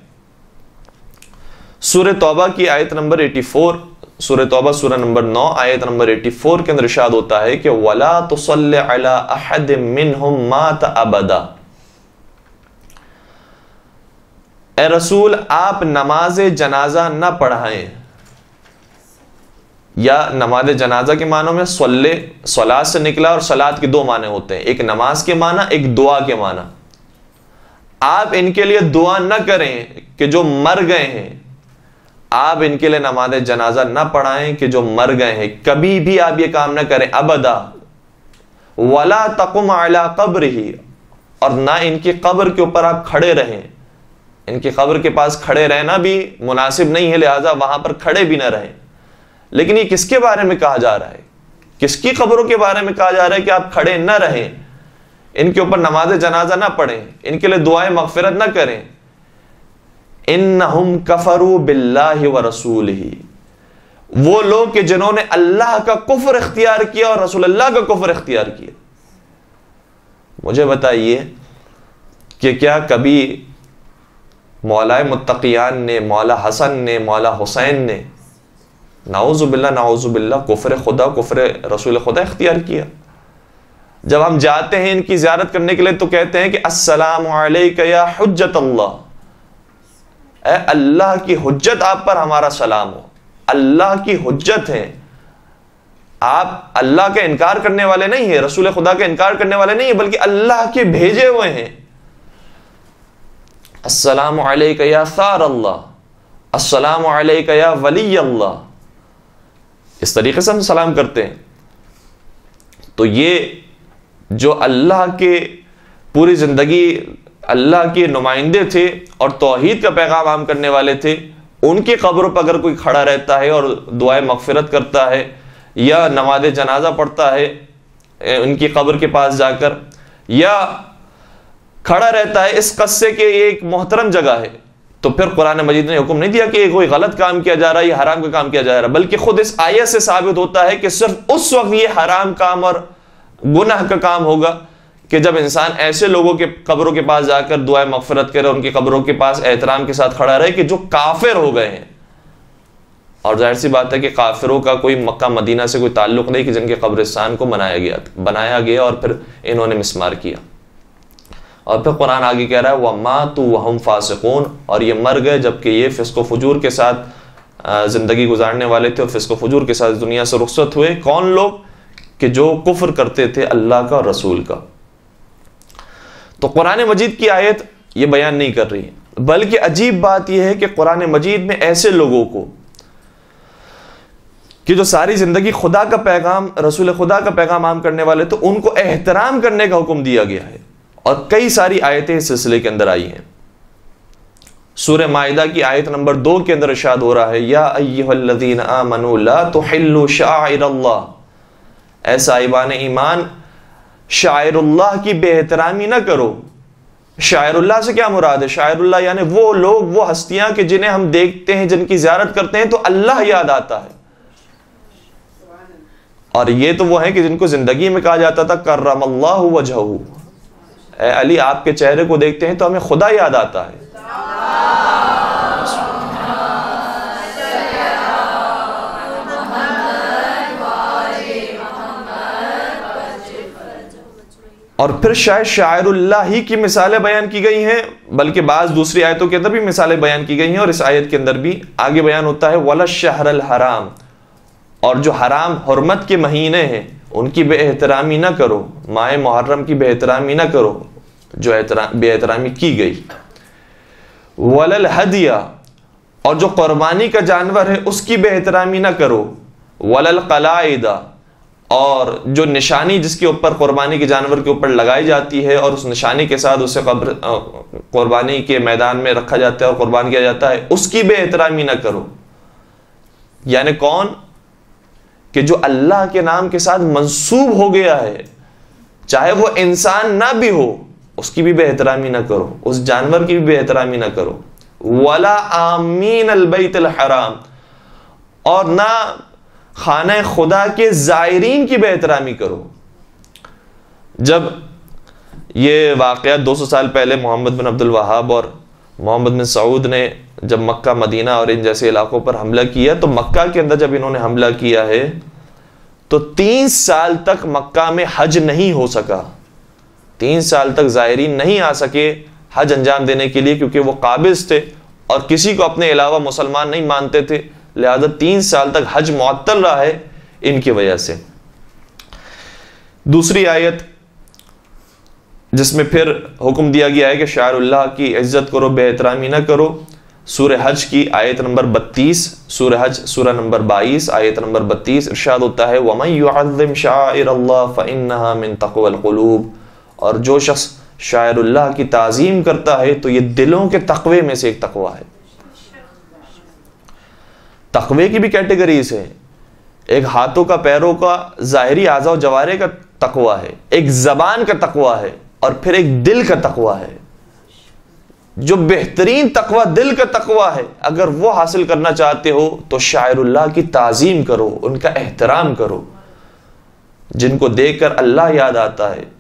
सूरह तौबा की आयत नंबर 84, सूरह तौबा सूरह नंबर 9 आयत नंबर 84 के अंदर इरशाद होता है कि वला तुसल्लि अला अहद मिनहुम मात अबदा। ए रसूल, आप नमाज जनाजा न पढ़ाएं। या नमाज जनाजा के मानों में सलात से निकला, और सलात के दो माने होते हैं, एक नमाज के माना, एक दुआ के माना। आप इनके लिए दुआ न करें कि जो मर गए हैं, आप इनके लिए नमाज जनाजा न पढ़ाएं कि जो मर गए हैं, कभी भी आप ये काम न करें, अबदा। वला तकुम अला कब्रिही, और ना इनकी कब्र के ऊपर आप खड़े रहें। इनकी कब्र के पास खड़े रहना भी मुनासिब नहीं है, लिहाजा वहां पर खड़े भी ना रहें। लेकिन ये किसके बारे में कहा जा रहा है? किसकी कब्रों के बारे में कहा जा रहा है कि आप खड़े न रहें, इनके ऊपर नमाज जनाजा ना पढ़ें, इनके लिए दुआएं मगफिरत ना करें। इन्नहुम कफरू बिल्लाहि व रसूलिही, वो लोग कि जिन्होंने अल्लाह का कुफ्र इख्तियार किया और रसूल अल्लाह का कुफ्र इख्तियार किया। मुझे बताइए कि क्या कभी मौलाए मुत्तकियान ने, मौला हसन ने, मौला हुसैन ने नाउजुबिल्ला कुफ्र खुदा, कुफ्र रसूल खुदा इख्तियार किया? जब हम जाते हैं इनकी ज़ियारत करने के लिए तो कहते हैं कि अस्सलामु अलैका या हुज्जत अल्लाह, ए अल्लाह की हुज्जत आप पर हमारा सलाम हो। अल्लाह की हुज्जत है, आप अल्लाह का इनकार करने वाले नहीं है, रसूल खुदा का इनकार करने वाले नहीं है, बल्कि अल्लाह के भेजे हुए हैं। अस्सलामु अलैका या सार अल्लाह, अस्सलामु अलैका या वली अल्लाह, इस तरीके से हम सलाम करते हैं। तो ये जो अल्लाह के पूरी जिंदगी अल्लाह के नुमाइंदे थे और तौहीद का पैगाम आम करने वाले थे, उनकी कब्रों पर अगर कोई खड़ा रहता है और दुआएं मगफिरत करता है या नमाज जनाजा पढ़ता है उनकी कब्र के पास जाकर, या खड़ा रहता है इस कस्से के ये एक मोहतरम जगह है, तो फिर कुरान मजीद ने हुक्म नहीं दिया कि कोई गलत काम किया जा रहा है या हराम का काम किया जा रहा है, बल्कि खुद इस आयत से साबित होता है कि सिर्फ उस वक्त ये हराम काम और गुनाह का काम होगा कि जब इंसान ऐसे लोगों के कब्रों के पास जाकर दुआएं मगफिरत करे, उनकी कब्रों के पास एहतराम के साथ खड़ा रहे कि जो काफिर हो गए हैं। और जाहिर सी बात है कि काफिरों का कोई मक्का मदीना से कोई ताल्लुक नहीं कि जिनके कब्रिस्तान को बनाया गया और फिर इन्होंने मिसमार किया। और फिर कुरान आगे कह रहा है वमातू वहुम फासिकून, और ये मर गए जबकि ये फिस्को फजूर के साथ जिंदगी गुजारने वाले थे और फिस्को फजूर के साथ दुनिया से रुखसत हुए। कौन लोग? कि जो कुफ्र करते थे अल्लाह का और रसूल का। तो कुरान मजीद की आयत ये बयान नहीं कर रही है, बल्कि अजीब बात यह है कि कुरान मजीद में ऐसे लोगों को कि जो सारी जिंदगी खुदा का पैगाम, रसूल खुदा का पैगाम आम करने वाले, तो उनको एहतराम करने का हुक्म दिया गया है। और कई सारी आयतें इस सिलसिले के अंदर आई हैं। सूरह माइदा की आयत नंबर 2 के अंदर इरशाद हो रहा है या अय्युहल्लज़ीना आमनू ला तुहिल्लू शाइरल्लाह, ऐसा ईमान ईमान शाइरुल्लाह की बेहतरामी ना करो। शाइरुल्लाह से क्या मुराद है? शाइरुल्लाह यानी वो लोग, वो हस्तियां कि जिन्हें हम देखते हैं, जिनकी ज़ियारत करते हैं तो अल्लाह याद आता है। और ये तो वो है कि जिनको जिंदगी में कहा जाता था कर्रमल्लाहु वजहहू, ए अली आपके चेहरे को देखते हैं तो हमें खुदा याद आता है। और फिर शायद शायरुल्लाह ही की मिसालें बयान की गई हैं, बल्कि बाज़ दूसरी आयतों के अंदर भी मिसालें बयान की गई हैं। और इस आयत के अंदर भी आगे बयान होता है वला शहरल हराम, और जो हराम हुर्मत के महीने हैं उनकी बेएहतरामी ना करो, माए मुहर्रम की बेएहतरामी ना करो जो बेएहतरामी की गई। वलल हदिया, और जो कुर्बानी का जानवर है उसकी बेएहतरामी ना करो। वलल कलाइदा, और जो निशानी जिसके ऊपर कुर्बानी के जानवर के ऊपर लगाई जाती है और उस निशानी के साथ उसे कुर्बानी के मैदान में रखा जाता है और कुर्बान किया जाता है, उसकी बेएहतरामी ना करो। यानी कौन? कि जो अल्लाह के नाम के साथ मंसूब हो गया है, चाहे वो इंसान ना भी हो, उसकी भी बेएहतरामी ना करो, उस जानवर की भी बेएहतरामी ना करो। वला आमीन अल बैतुल हराम, और ना खाना खुदा के जायरीन की बेएहतरामी करो। जब ये वाक़या 200 साल पहले मोहम्मद बिन अब्दुल वहाब और मोहम्मद बिन सऊद ने जब मक्का, मदीना और इन जैसे इलाकों पर हमला किया, तो मक्का के अंदर जब इन्होंने हमला किया है तो 3 साल तक मक्का में हज नहीं हो सका। 3 साल तक ज़ायरीन नहीं आ सके हज अंजाम देने के लिए, क्योंकि वो काबिज थे और किसी को अपने अलावा मुसलमान नहीं मानते थे। लिहाजा 3 साल तक हज मुअत्तल रहा है इनकी वजह से। दूसरी आयत जिसमें फिर हुक्म दिया गया है कि शायरुल्लाह की इज्जत करो, बेहतरामी ना करो, सूरह हज की आयत नंबर 32, सूरह हज सूरह नंबर 22 आयत नंबर 32 इरशाद होता है वमन युअज़्ज़िम शाइरल्लाह फइन्नहा मिन तक़वल क़ुलूब, और जो शख्स शायरुल्लाह की ताज़ीम करता है तो ये दिलों के तक़वे में से एक तक़वा है। तक़वे की भी कैटेगरीज है, एक हाथों का, पैरों का, ज़ाहिरी आज़ा व जवारे का तक़वा है, एक ज़बान का तक़वा है, और फिर एक दिल का तक़वा है। जो बेहतरीन तक़वा दिल का तक़वा है, अगर वो हासिल करना चाहते हो तो शायरुल्लाह की ताज़ीम करो, उनका एहतराम करो, जिनको देखकर अल्लाह याद आता है।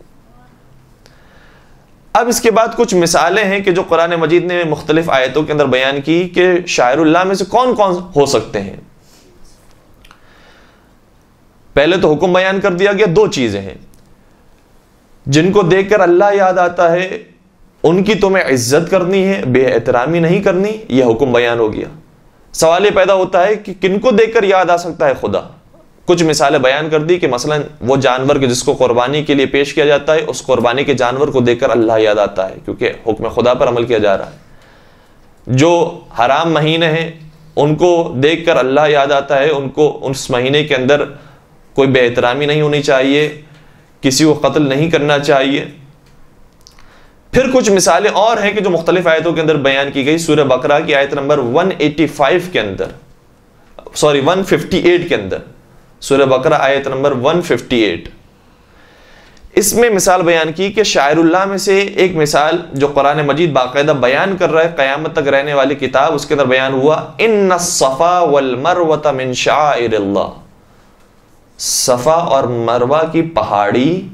अब इसके बाद कुछ मिसालें हैं कि जो कुरान मजीद ने मुख्तलिफ आयतों के अंदर बयान की कि शायरुल्लाह में से कौन कौन हो सकते हैं। पहले तो हुक्म बयान कर दिया गया, 2 चीजें हैं, जिनको देखकर अल्लाह याद आता है उनकी तुम्हें इज्जत करनी है, बेएहतरामी नहीं करनी, यह हुक्म बयान हो गया। सवाल ये पैदा होता है कि किनको देखकर याद आ सकता है खुदा। कुछ मिसालें बयान कर दी कि मसलन वो जानवर के जिसको कुर्बानी के लिए पेश किया जाता है, उस कुर्बानी के जानवर को देखकर अल्लाह याद आता है, क्योंकि हुक्म खुदा पर अमल किया जा रहा है। जो हराम महीने हैं उनको देखकर अल्लाह याद आता है, उनको उस महीने के अंदर कोई बेएहतरामी नहीं होनी चाहिए, किसी को कत्ल नहीं करना चाहिए। फिर कुछ मिसालें और हैं कि जो मुख्तलिफ आयतों के अंदर बयान की गई। सूरह बकरा की आयत नंबर 185 के अंदर, 158 के अंदर, सूरह बकरा आयत नंबर 158, इसमें मिसाल बयान की कि शायरुल्लाह में से एक मिसाल जो कुरान मजीद बाकायदा बयान कर रहा है, क़यामत तक रहने वाली किताब, उसके अंदर बयान हुआ इन्नस्सफ़ा वल मरवता मिन शाइरिल्लाह, सफ़ा और मरवा की पहाड़ी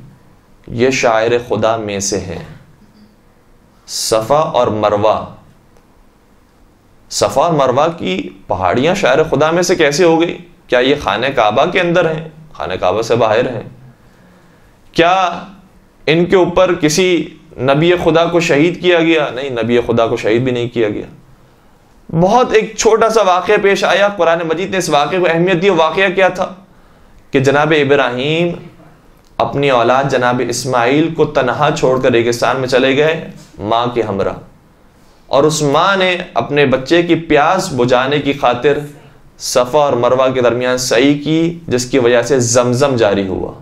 ये शायर खुदा में से है। सफ़ा और मरवा, सफ़ा और मरवा की पहाड़ियां शायर खुदा में से कैसे हो गई? क्या ये खाने काबा के अंदर हैं? खाने काबा से बाहर हैं? क्या इनके ऊपर किसी नबी खुदा को शहीद किया गया? नहीं, नबी खुदा को शहीद भी नहीं किया गया। बहुत एक छोटा सा वाक़या पेश आया, कुरान मजीद ने इस वाक़े को अहमियत दी। वाक़या क्या था कि जनाब इब्राहीम अपनी औलाद जनाब इस्माइल को तनहा छोड़कर रेगिस्तान में चले गए माँ के हमरा, और उस माँ ने अपने बच्चे की प्यास बुझाने की खातिर सफ़ा और मरवा के दरमियान सई की, जिसकी वजह से जमजम जारी हुआ।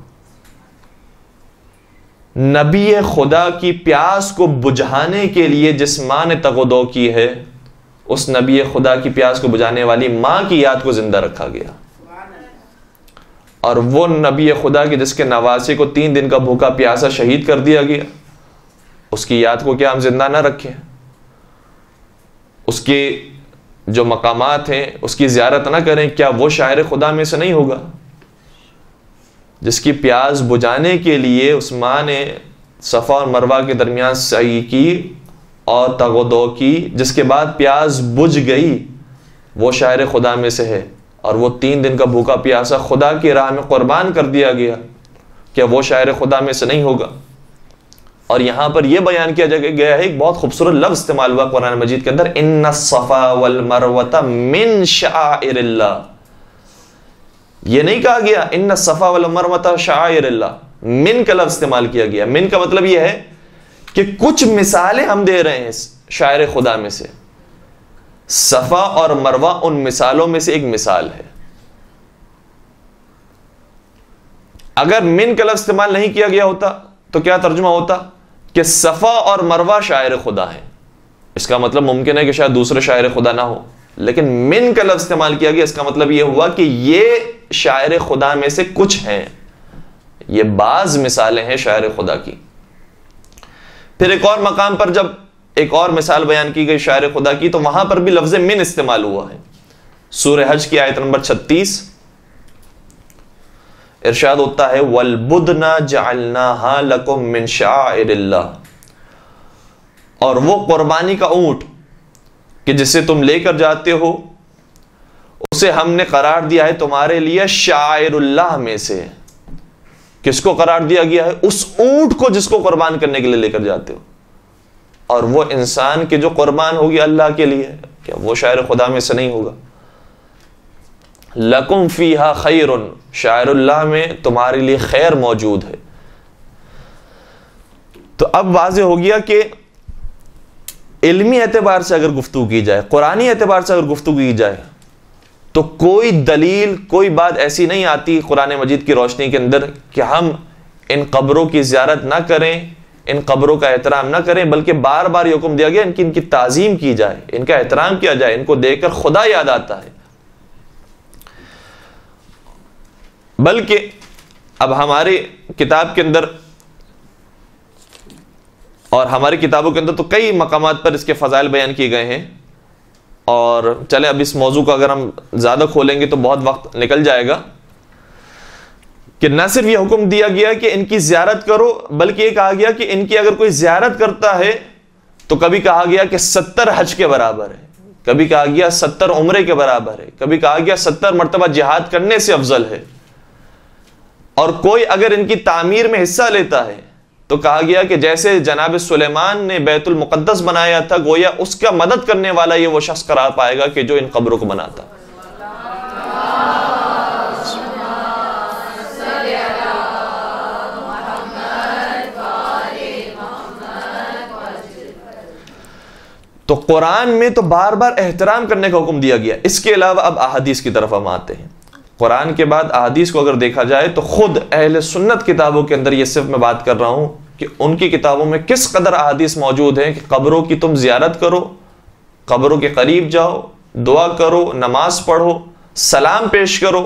नबी खुदा की प्यास को बुझाने के लिए जिस माँ ने तगदो की है, उस नबी खुदा की प्यास को बुझाने वाली माँ की याद को जिंदा रखा गया। और वो नबी खुदा के जिसके नवासे को 3 दिन का भूखा प्यासा शहीद कर दिया गया, उसकी याद को क्या हम जिंदा ना रखें? उसके जो मकामात हैं उसकी ज़ियारत ना करें? क्या वो शायर खुदा में से नहीं होगा जिसकी प्यास बुझाने के लिए उस माँ ने सफ़ा और मरवा के दरमियान सई की और तगदो की, जिसके बाद प्यास बुझ गई? वो शायर खुदा में से है। और वो 3 दिन का भूखा प्यासा खुदा की राह में कुर्बान कर दिया गया, क्या वो शायर खुदा में से नहीं होगा? और यहां पर यह बयान किया गया है, एक बहुत खूबसूरत लफ्ज इस्तेमाल हुआ कुरान मजीद के अंदर, इन्नस्सफ़ा वल मरवता मिन शाइरिल्लाह। यह नहीं कहा गया इन्नस्सफ़ा वल मरवता शाइरिल्लाह, मिन का लफ्ज इस्तेमाल किया गया। मिन का मतलब यह है कि कुछ मिसालें हम दे रहे हैं शायर खुदा में से, सफ़ा और मरवा उन मिसालों में से एक मिसाल है। अगर मिन का लफ्ज इस्तेमाल नहीं किया गया होता तो क्या तर्जुमा होता कि सफ़ा और मरवा शायर खुदा है। इसका मतलब मुमकिन है कि शायद दूसरे शायर खुदा ना हो, लेकिन मिन का लफ्ज इस्तेमाल किया गया, इसका मतलब यह हुआ कि ये शायर खुदा में से कुछ हैं, ये बाज मिसालें हैं शायर खुदा की। फिर एक और मकाम पर जब एक और मिसाल बयान की गई शायर खुदा की, तो वहां पर भी लफ्ज मिन इस्तेमाल हुआ है। सूरह हज की आयत नंबर 36 इरशाद होता है वल बुदना जअलनाहा लकुम मिन शाइरिल्लाह, और वो कुर्बानी का ऊंट कि जिसे तुम लेकर जाते हो उसे हमने करार दिया है तुम्हारे लिए शाइरुल्लाह में से। किसको करार दिया गया है? उस ऊंट को जिसको कुर्बान करने के लिए लेकर जाते हो। और वो इंसान के जो कुर्बान होगी अल्लाह के लिए, क्या वो शायर खुदा में से नहीं होगा? लकुम फीहा खैरुन, शायरुल्लाह में तुम्हारे लिए खैर मौजूद है। तो अब वाज़ेह हो गया कि इल्मी एतबार से अगर गुफ्तगू की जाए, कुरानी एतबार से अगर गुफ्तगू की जाए, तो कोई दलील, कोई बात ऐसी नहीं आती कुरान मजीद की रोशनी के अंदर कि हम इन कब्रों की ज़ियारत ना करें, इन कब्रों का एहतराम ना करें, बल्कि बार बार हुक्म दिया गया इनकी ताज़ीम की जाए, इनका एहतराम किया जाए। इनको देखकर खुदा याद आता है। बल्कि अब हमारी किताब के अंदर और हमारी किताबों के अंदर तो कई मकामात पर इसके फ़ज़ाइल बयान किए गए हैं। और चले अब इस मौजू को अगर हम ज़्यादा खोलेंगे तो बहुत वक्त निकल जाएगा कि न सिर्फ यह हुक्म दिया गया कि इनकी ज़ियारत करो, बल्कि यह कहा गया कि इनकी अगर कोई ज़ियारत करता है तो कभी कहा गया कि 70 हज के बराबर है, कभी कहा गया 70 उम्रे के बराबर है, कभी कहा गया 70 मरतबा जिहाद करने से अफजल है। और कोई अगर इनकी तामीर में हिस्सा लेता है तो कहा गया कि जैसे जनाब सुलेमान ने बैतुल मुक़द्दस बनाया था, गोया उसका मदद करने वाला ये वो शख्स करार पाएगा कि जो इन कब्रों को बनाता। तो कुरान में तो बार बार एहतराम करने का हुक्म दिया गया। इसके अलावा अब अहादीस की तरफ हम आते हैं। कुरान के बाद अहादीस को अगर देखा जाए तो खुद अहले सुन्नत किताबों के अंदर, ये सिर्फ मैं बात कर रहा हूं कि उनकी किताबों में किस कदर अहादीस मौजूद है कि कब्रों की तुम जियारत करो, कब्रों के करीब जाओ, दुआ करो, नमाज पढ़ो, सलाम पेश करो।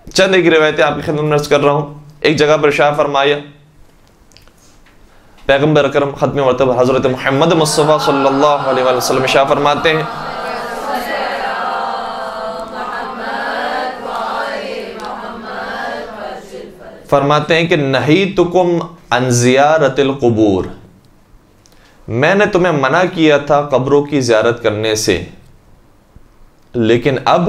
चंद एक रिवायतें आपकी खिदमत में अर्ज कर रहा हूं। एक जगह पर शाह फरमाया, पैगंबर अकरम खत्म मरतबा हजरत मोहम्मद मुस्तफ़ा सल्लल्लाहु अलैहि वसल्लम शाह फरमाते हैं, कि नहीं तुकुम अन ज़ियारतिल क़ुबूर, मैंने तुम्हें मना किया था कब्रों की ज़ियारत करने से, लेकिन अब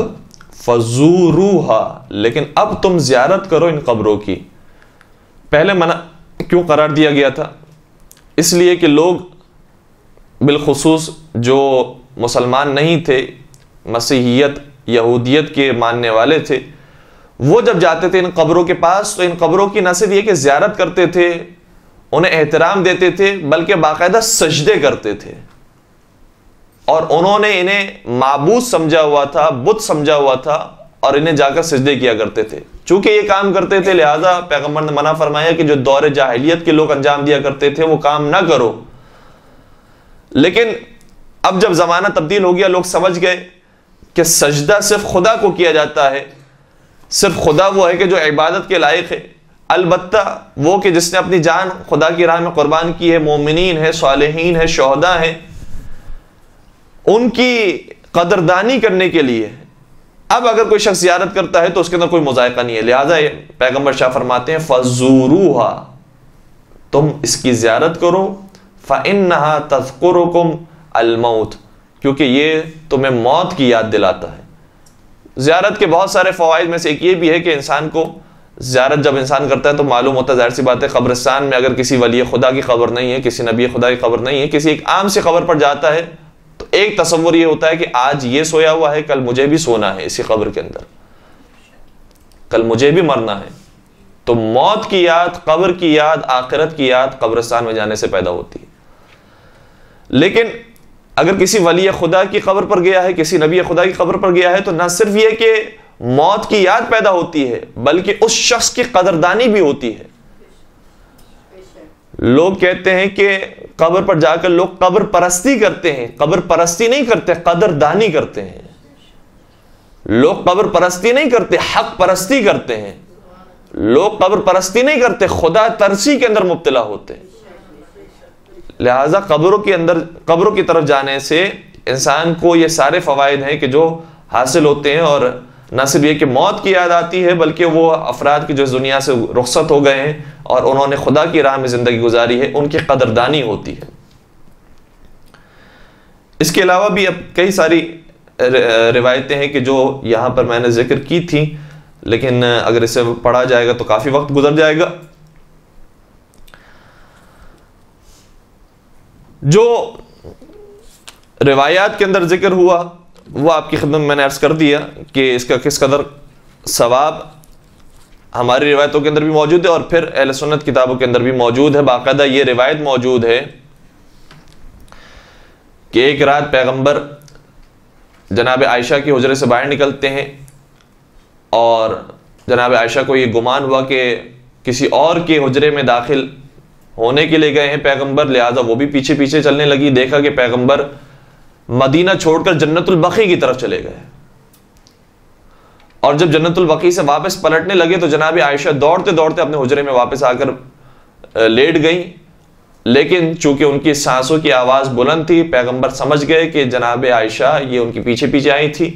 फज़ूरूहा, लेकिन अब तुम ज़ियारत करो इन कब्रों की। पहले मना क्यों करार दिया गया था? इसलिए कि लोग बिलखुसूस जो मुसलमान नहीं थे, मसीहियत यहूदियत के मानने वाले थे, वो जब जाते थे इन कब्रों के पास तो इन कब्रों की न सिर्फ ये कि ज़ियारत करते थे, उन्हें एहतराम देते थे, बल्कि बाकायदा सजदे करते थे। और उन्होंने इन्हें माबूद समझा हुआ था, बुत समझा हुआ था, और इन्हें जाकर सजदे किया करते थे। चूंकि ये काम करते थे, लिहाजा पैगंबर ने मना फरमाया कि जो दौर जाहिलियत के लोग अंजाम दिया करते थे वो काम ना करो। लेकिन अब जब ज़माना तब्दील हो गया, लोग समझ गए कि सजदा सिर्फ खुदा को किया जाता है, सिर्फ खुदा वो है कि जो इबादत के लायक है, अलबत्ता वो कि जिसने अपनी जान खुदा की राह में कुर्बान की है, मोमिनीन है, सालिहीन है, शोहदा है, उनकी कदरदानी करने के लिए अब अगर कोई शख्स ज़ियारत करता है तो उसके अंदर कोई मुज़ायक़ा नहीं है। लिहाजा पैगंबर शाह फरमाते हैं फ़ज़ूरूहा, तुम इसकी ज़ियारत करो, फ़इन्नहा तज़कुरुकुम अल-मौत, क्योंकि ये तुम्हें मौत की याद दिलाता है। ज़ियारत के बहुत सारे फ़वाइद में से एक ये भी है कि इंसान को ज़ियारत जब इंसान करता है तो मालूम होता है, ज़ाहिर सी बात है, कब्रिस्तान में अगर किसी वली खुदा की खबर नहीं है, किसी नबी खुदा की खबर नहीं है, किसी एक आम सी खबर पर जाता है तो एक तसव्वुर ये होता है कि आज ये सोया हुआ है, कल मुझे भी सोना है इसी कब्र के अंदर, कल मुझे भी मरना है। तो मौत की याद, कब्र की याद, आखिरत की याद कब्रिस्तान में जाने से पैदा होती है। लेकिन अगर किसी वली खुदा की कब्र पर गया है, किसी नबी खुदा की कब्र पर गया है, तो न सिर्फ ये कि मौत की याद पैदा होती है, बल्कि उस शख्स की कदरदानी भी होती है। लोग कहते हैं कि कब्र पर जाकर लोग कब्र परस्ती करते हैं, कब्र परस्ती नहीं करते, कदरदानी करते हैं। लोग कब्र परस्ती नहीं करते, हक परस्ती करते हैं। लोग कब्र परस्ती नहीं करते, खुदा तरसी के अंदर मुब्तला होते हैं। लिहाजा कब्रों के अंदर, कब्रों की तरफ जाने से इंसान को ये सारे फवायद हैं कि जो हासिल होते हैं, और ना सिर्फ ये कि मौत की याद आती है, बल्कि वो अफराद की जो इस दुनिया से रुखसत हो गए हैं और उन्होंने खुदा की राह में ज़िंदगी गुजारी है, उनकी कदरदानी होती है। इसके अलावा भी अब कई सारी रिवायतें हैं कि जो यहाँ पर मैंने जिक्र की थी, लेकिन अगर इसे पढ़ा जाएगा तो काफ़ी वक्त गुजर जाएगा। जो रिवायात के अंदर जिक्र हुआ वो आपकी खिदमत में मैंने अर्ज़ कर दिया कि इसका किस कदर सवाब हमारी रिवायतों के अंदर भी मौजूद है और फिर अहले सुन्नत किताबों के अंदर भी मौजूद है। बाकायदा ये रिवायत मौजूद है कि एक रात पैगंबर जनाब आयशा के हुजरे से बाहर निकलते हैं और जनाब आयशा को ये गुमान हुआ कि किसी और के हुजरे में दाखिल होने के लिए गए हैं पैगंबर, लिहाजा वो भी पीछे पीछे चलने लगी। देखा कि पैगंबर मदीना छोड़कर जन्नतुल बकी की तरफ चले गए और जब जन्नतुल बकी से वापस पलटने लगे तो जनाब आयशा दौड़ते दौड़ते अपने हुजरे में वापस आकर लेट गई, लेकिन चूंकि उनकी सांसों की आवाज बुलंद थी, पैगंबर समझ गए कि जनाब आयशा ये उनके पीछे पीछे आई थी।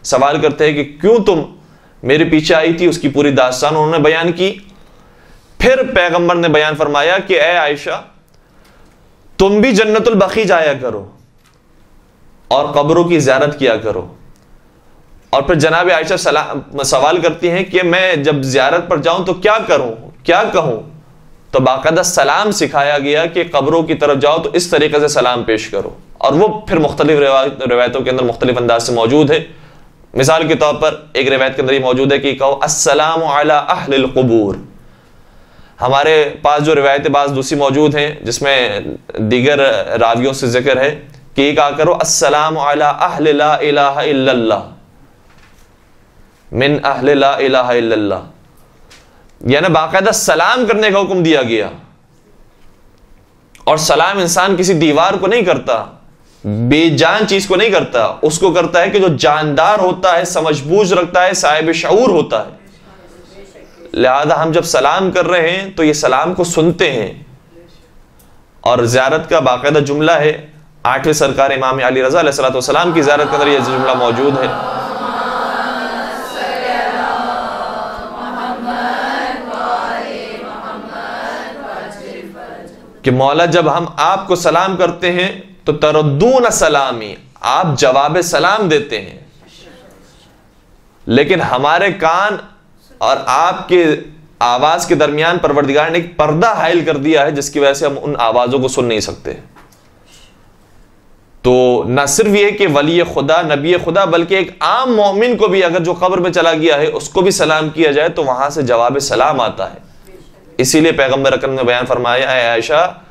सवाल करते हैं कि क्यों तुम मेरे पीछे आई थी, उसकी पूरी दास्तान उन्होंने बयान की। फिर पैगंबर ने बयान फरमाया कि ए आयशा, तुम भी जन्नतुल बकी जाया करो और कब्रों की ज़ियारत किया करो। और फिर जनाब आयशा सवाल करती हैं कि मैं जब ज़ियारत पर जाऊं तो क्या करूं, क्या कहूं? तो बाकायदा सलाम सिखाया गया कि कब्रों की तरफ जाओ तो इस तरीके से सलाम पेश करो, और वो फिर मुख्तलिफ रिवायतों के अंदर मुख्तलिफ अंदाज से मौजूद है। मिसाल के तौर पर एक रिवायत के अंदर ये मौजूद है कि कहो अस्सलामु अला अहलिल क़ुबूर। हमारे पास जो रिवायतें बाज़ दूसरी मौजूद हैं जिसमें दीगर रावियों से जिक्र है कि कहा करो अस्सलामु अला अहलि ला इलाहा इल्लल्लाह मिन अहलि ला इलाहा इल्लल्लाह, यानी बाकायदा सलाम करने का हुक्म दिया गया। और सलाम इंसान किसी दीवार को नहीं करता, बेजान चीज को नहीं करता, उसको करता है कि जो जानदार होता है, समझबूझ रखता है, साहिब शऊर होता है। लिहाजा हम जब सलाम कर रहे हैं तो ये सलाम को सुनते हैं। और ज़ियारत का बाकायदा जुमला है, 8वें सरकार इमाम अली रज़ा अलैहिस्सलाम की ज़ियारत के अंदर यह जुमला मौजूद है। कि मौला जब हम आपको सलाम करते हैं तो तरद्दून सलामी, आप जवाब सलाम देते हैं, लेकिन हमारे कान और आपके आवाज के दरमियान परवरदिगार ने एक पर्दा हाइल कर दिया है जिसकी वजह से हम उन आवाजों को सुन नहीं सकते। तो न सिर्फ ये कि वली खुदा, नबी खुदा, बल्कि एक आम मोमिन को भी अगर जो कब्र में चला गया है उसको भी सलाम किया जाए तो वहां से जवाब सलाम आता है। इसीलिए पैगंबर अकरम ने बयान फरमाया, ऐ आयशा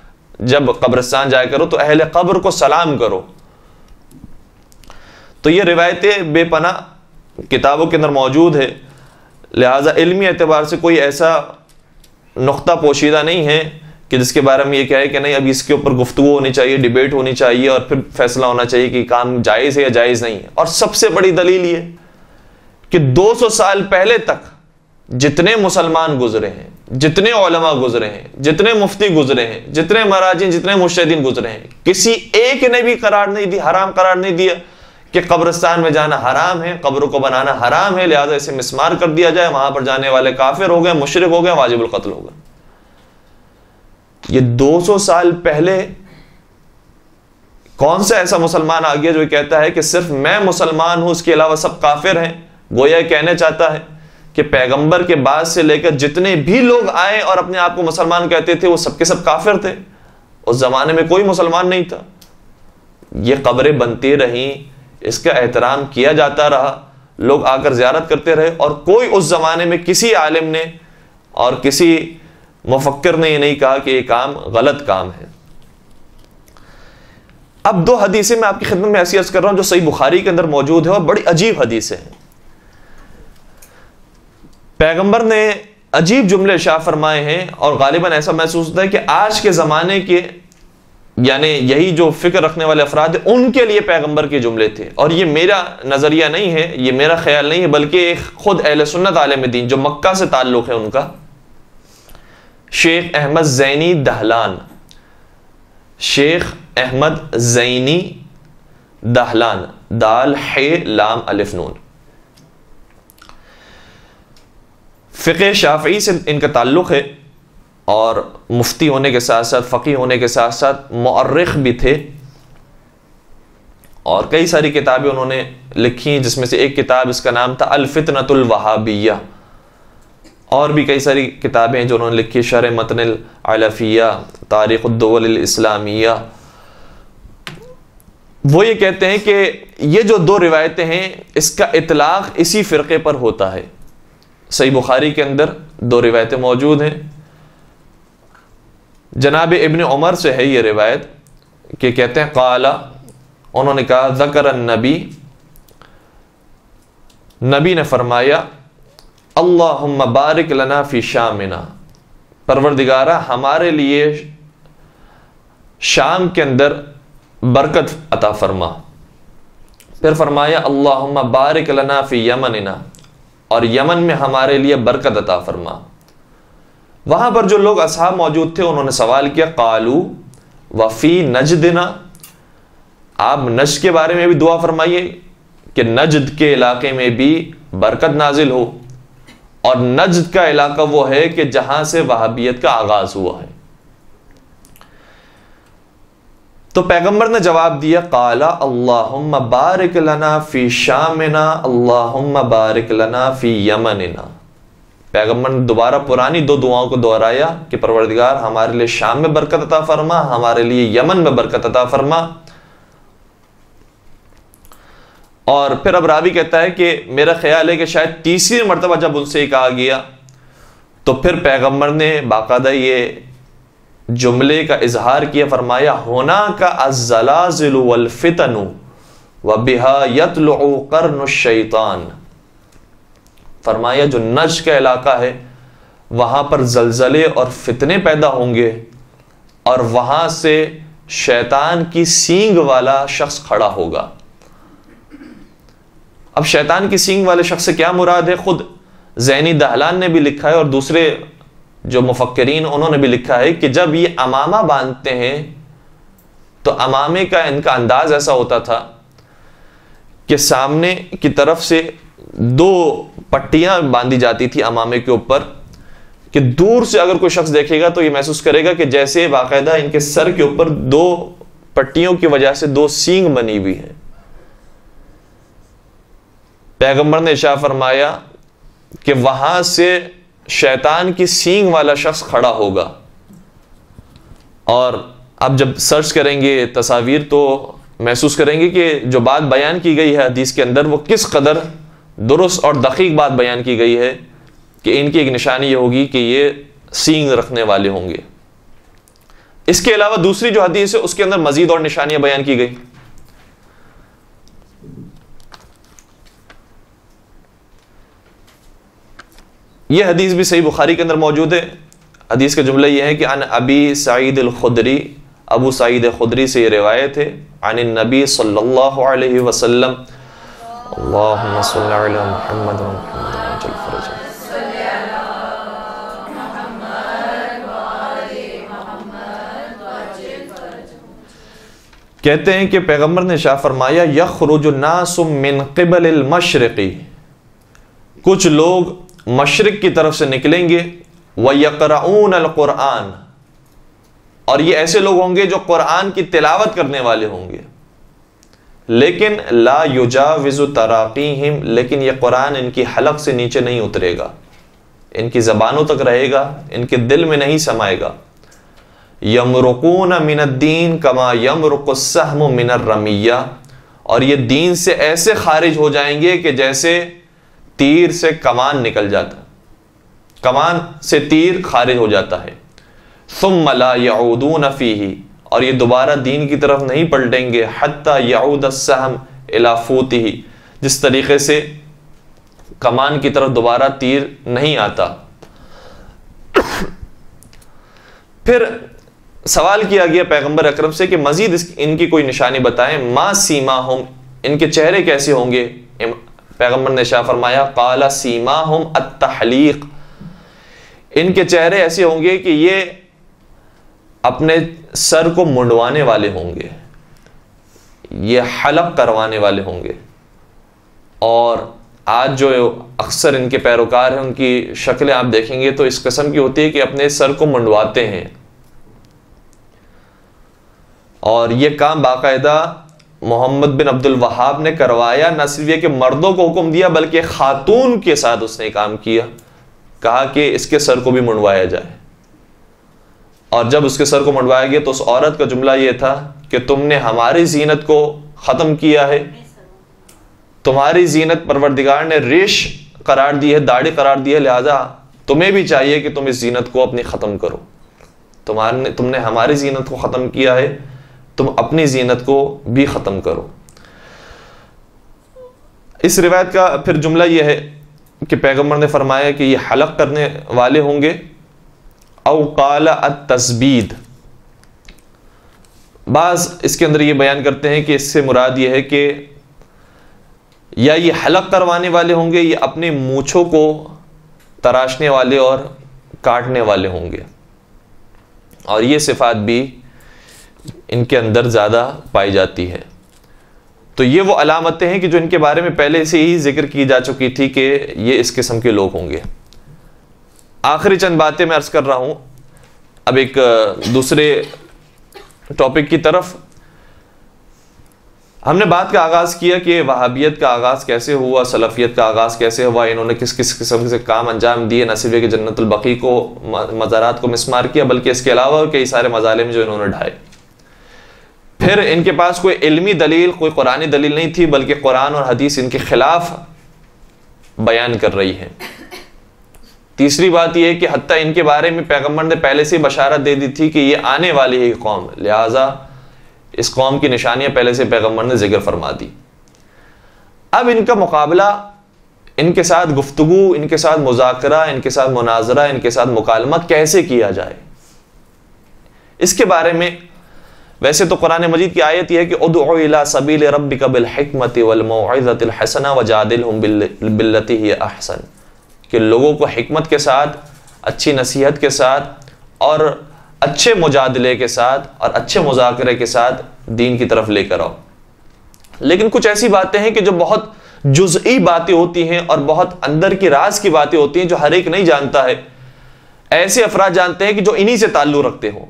जब कब्रिस्तान जाया करो तो अहले कब्र को सलाम करो। तो ये रिवायतें बेपना किताबों के अंदर मौजूद है। लिहाजा इल्मी एतबार से कोई ऐसा नुक्ता पोशीदा नहीं है कि जिसके बारे में ये कहे कि नहीं अभी इसके ऊपर गुफ्तगू होनी चाहिए, डिबेट होनी चाहिए और फिर फैसला होना चाहिए कि काम जायज़ है या जायज़ नहीं है। और सबसे बड़ी दलील ये कि 200 साल पहले तक जितने मुसलमान गुजरे हैं, जितने उलमा गुजरे हैं, जितने मुफ्ती गुजरे हैं, जितने मराजिन, जितने मुर्शिदीन गुजरे हैं, किसी एक ने भी करार नहीं दी, हराम करार नहीं दिया कि कब्रिस्तान में जाना हराम है, कब्रों को बनाना हराम है, लिहाजा इसे मिस्मार कर दिया जाए, वहां पर जाने वाले काफिर हो गए, मुशरिक हो गए, वाजिबुल कत्ल हो गए। ये 200 साल पहले कौन सा ऐसा मुसलमान आ गया जो कहता है कि सिर्फ मैं मुसलमान हूं, उसके अलावा सब काफिर हैं? गोया कहना चाहता है कि पैगंबर के बाद से लेकर जितने भी लोग आए और अपने आप को मुसलमान कहते थे वो सबके सब काफिर थे। उस जमाने में कोई मुसलमान नहीं था। ये कब्रें बनती रहीं, इसका एहतराम किया जाता रहा, लोग आकर ज़ियारत करते रहे और कोई उस जमाने में किसी आलिम ने और किसी मुफक्किर ने ये नहीं कहा कि ये काम गलत काम है। अब 2 हदीसें मैं आपकी खिदमत में ऐसी अर्ज कर रहा हूं जो सही बुखारी के अंदर मौजूद है और बड़ी अजीब हदीसें हैं। पैगंबर ने अजीब जुमले इरशाद फरमाए हैं और गालिबन ऐसा महसूस होता है कि आज के ज़माने के यानी यही जो फिक्र रखने वाले अफराद हैं उनके लिए पैगंबर के जुमले थे। और ये मेरा नज़रिया नहीं है, ये मेरा ख्याल नहीं है, बल्कि एक खुद अहले सुन्नत आलिम दीन जो मक्का से ताल्लुक़ है उनका, शेख अहमद ज़ैनी दहलान, शेख अहमद ज़ैनी दहलान, दाल हे लाम अलिफ नून, फ़िक़्ह शाफ़ई से इनका ताल्लुक़ है और मुफ्ती होने के साथ साथ फ़क़ीह होने के साथ साथ मुअर्रिख़ भी थे और कई सारी किताबें उन्होंने लिखी, जिसमें से एक किताब इसका नाम था अल फ़ितनतुल वहाबिय्या। और भी कई सारी किताबें हैं जो उन्होंने लिखी, शरह मतनुल अलफ़िया, तारीख़ुद्दौल इस्लामिया। वो ये कहते हैं कि ये जो दो रिवायतें हैं इसका इतलाक़ इसी फ़िरक़े पर होता है। सही बुखारी के अंदर दो रिवायतें मौजूद हैं। जनाब इब्न उमर से है ये रिवायत कि कहते हैं क़ाला, उन्होंने कहा ज़कर नबी, नबी ने फरमाया अल्लाहुम्मा बारिक लना फ़ी शामिना, परवरदिगारा हमारे लिए शाम के अंदर बरकत अता फरमा। फिर फरमाया अल्लाहुम्मा बारिक लना फ़ी यमनिना, और यमन में हमारे लिए बरकत अता फरमा। वहां पर जो लोग असहाब मौजूद थे उन्होंने सवाल किया कालू वफ़ी नजदिना, आप नज्द के बारे में भी दुआ फरमाइए कि नज्द के इलाके में भी बरकत नाजिल हो। और नज्द का इलाका वो है कि जहां से वहाबियत का आगाज हुआ है। तो पैगंबर ने जवाब दिया काला अल्लाहुम्मा बारिक लना फी शामिना अल्लाहुम्मा बारिक लना फी यमनिना। पैगंबर ने दोबारा पुरानी दो दुआओं को दोहराया कि परवरदिगार हमारे लिए शाम में बरकत अता फरमा, हमारे लिए यमन में बरकत अता फरमा। और फिर अब रावी कहता है कि मेरा ख्याल है कि शायद तीसरी मरतबा जब उनसे ही कहा गया तो फिर पैगंबर ने बाकायदा ये जुमले का इजहार किया, फरमाया होना का अज़्ज़लाज़िलु वल फितनु व बिहा यतलुउ क़र्नुश शैतान। फरमाया जो नज्द का इलाका है वहां पर जलजले और फितने पैदा होंगे और वहां से शैतान की सींग वाला शख्स खड़ा होगा। अब शैतान की सींग वाले शख्स से क्या मुराद है, खुद ज़ैनी दहलान ने भी लिखा है और दूसरे जो मुफक्किरीन उन्होंने भी लिखा है कि जब ये अमामा बांधते हैं तो अमामे का इनका अंदाज ऐसा होता था कि सामने की तरफ से दो पट्टियां बांधी जाती थी अमामे के ऊपर, कि दूर से अगर कोई शख्स देखेगा तो ये महसूस करेगा कि जैसे बाकायदा इनके सर के ऊपर दो पट्टियों की वजह से दो सींग बनी हुई है। पैगंबर ने इरशाद फरमाया कि वहां से शैतान की सींग वाला शख्स खड़ा होगा। और अब जब सर्च करेंगे तस्वीर तो महसूस करेंगे कि जो बात बयान की गई है हदीस के अंदर वो किस कदर दुरुस्त और दकीक बात बयान की गई है कि इनकी एक निशानी ये होगी कि ये सींग रखने वाले होंगे। इसके अलावा दूसरी जो हदीस है उसके अंदर मजीद और निशानियां बयान की गई। यह हदीस भी सही बुखारी के अंदर मौजूद है। हदीस का जुमला यह है कि अन अबी सईद अल खुदरी, अबू सईद खुदरी से ये रिवायत है अन नबी सल्लल्लाहु अलैहि वसल्लम अल्लाहुम्मा सल्लि अला मुहम्मद व मुहम्मद वजल फरज। कहते हैं कि पैगंबर ने शाह फरमाया यखरुजु नासु मिन क़िबलिल मशरिक़ी, कुछ लोग मशरिक की तरफ से निकलेंगे, व यक़रऊन अल कुरान, और ये ऐसे लोग होंगे जो कुरान की तिलावत करने वाले होंगे, लेकिन ला युजाविज़ु तराक़ीहिम, लेकिन ये कुरान इनकी हलक से नीचे नहीं उतरेगा, इनकी ज़बानों तक रहेगा, इनके दिल में नहीं समाएगा। यमरुकून मिनद्दीन कमा यमरुकुस्सहमु मिनर रमिया, और ये दीन से ऐसे खारिज हो जाएंगे कि जैसे तीर से कमान निकल जाता, कमान से तीर खारिज हो जाता है। सुम्मा ला यऊदून फीही, और ये दोबारा दीन की तरफ नहीं पलटेंगे, हत्ता यऊद अस्सहम इला फूतिही, जिस तरीके से कमान की तरफ दोबारा तीर नहीं आता। फिर सवाल किया गया पैगंबर अकरम से कि मजीद इनकी कोई निशानी बताएं, मा सीमा हम, इनके चेहरे कैसे होंगे। पैगंबर ने शाह फरमाया काला सीमा हम अत्तहलीक, इनके चेहरे ऐसे होंगे कि ये अपने सर को मुंडवाने वाले होंगे, ये हलक करवाने वाले होंगे, और आज जो अक्सर इनके पैरोकार हैं उनकी शक्लें आप देखेंगे तो इस किस्म की होती है कि अपने सर को मुंडवाते हैं, और यह काम बाकायदा मोहम्मद बिन अब्दुल वहाब ने करवाया। न सिर्फ ये कि मर्दों को हुक्म दिया बल्कि खातून के साथ उसने काम किया, कहा कि इसके सर को भी मुंडवाया जाए। और जब उसके सर को मुंडवाया गया तो उस औरत का जुमला यह था कि तुमने हमारी जीनत को खत्म किया है, तुम्हारी जीनत परवरदिगार ने रेश करार दी है, दाढ़ी करार दी है, लिहाजा तुम्हें भी चाहिए कि तुम इस जीनत को अपनी खत्म करो। तुमने हमारी जीनत को खत्म किया है, तुम अपनी जीनत को भी खत्म करो। इस रिवायत का फिर जुमला यह है कि पैगंबर ने फरमाया कि ये हलक करने वाले होंगे, औ काला अत-तस्बीद। बाज इसके अंदर ये बयान करते हैं कि इससे मुराद ये है कि या ये हलक करवाने वाले होंगे, ये अपने मूंछों को तराशने वाले और काटने वाले होंगे, और ये सिफात भी इनके अंदर ज़्यादा पाई जाती है। तो ये वो अलामतें हैं कि जो इनके बारे में पहले से ही जिक्र की जा चुकी थी कि ये इस किस्म के लोग होंगे। आखिरी चंद बातें मैं अर्ज कर रहा हूं, अब एक दूसरे टॉपिक की तरफ। हमने बात का आगाज किया कि वहाबियत का आगाज कैसे हुआ, सलफियत का आगाज कैसे हुआ, इन्होंने किस किस किस्म से काम अंजाम दिए, न सिर्फ कि जन्नतुल बकी को, मज़ारात को मिसमार किया, बल्कि इसके अलावा कई सारे मजालिम जो इन्होंने ढाए। फिर इनके पास कोई इल्मी दलील, कोई कुरानी दलील नहीं थी, बल्कि कुरान और हदीस इनके खिलाफ बयान कर रही है। तीसरी बात यह है कि हत्ता इनके बारे में पैगंबर ने पहले से बशारत दे दी थी कि ये आने वाली है कौम, लिहाजा इस कौम की निशानियां पहले से पैगंबर ने जिक्र फरमा दी। अब इनका मुकाबला, इनके साथ गुफ्तगू, इनके साथ मुज़ाकरा, इनके साथ मुनाजरा, इनके साथ मुकालमा कैसे किया जाए, इसके बारे में वैसे तो कुरान मजीद की आयत यह है कि उदउ इला सबील रब्बिका बिल हिकमति वल मौइज़तिल हसना वजादिलहुम बिल्लती हिय अहसन, कि लोगों को हिकमत के साथ, अच्छी नसीहत के साथ और अच्छे मुजादले के साथ और अच्छे मुज़ाकरे के साथ दीन की तरफ लेकर आओ। लेकिन कुछ ऐसी बातें हैं कि जो बहुत जुज़ई बातें होती हैं और बहुत अंदर की राज की बातें होती हैं जो हर एक नहीं जानता है। ऐसे अफराद जानते हैं कि जो इन्हीं से ताल्लुक़ रखते हों।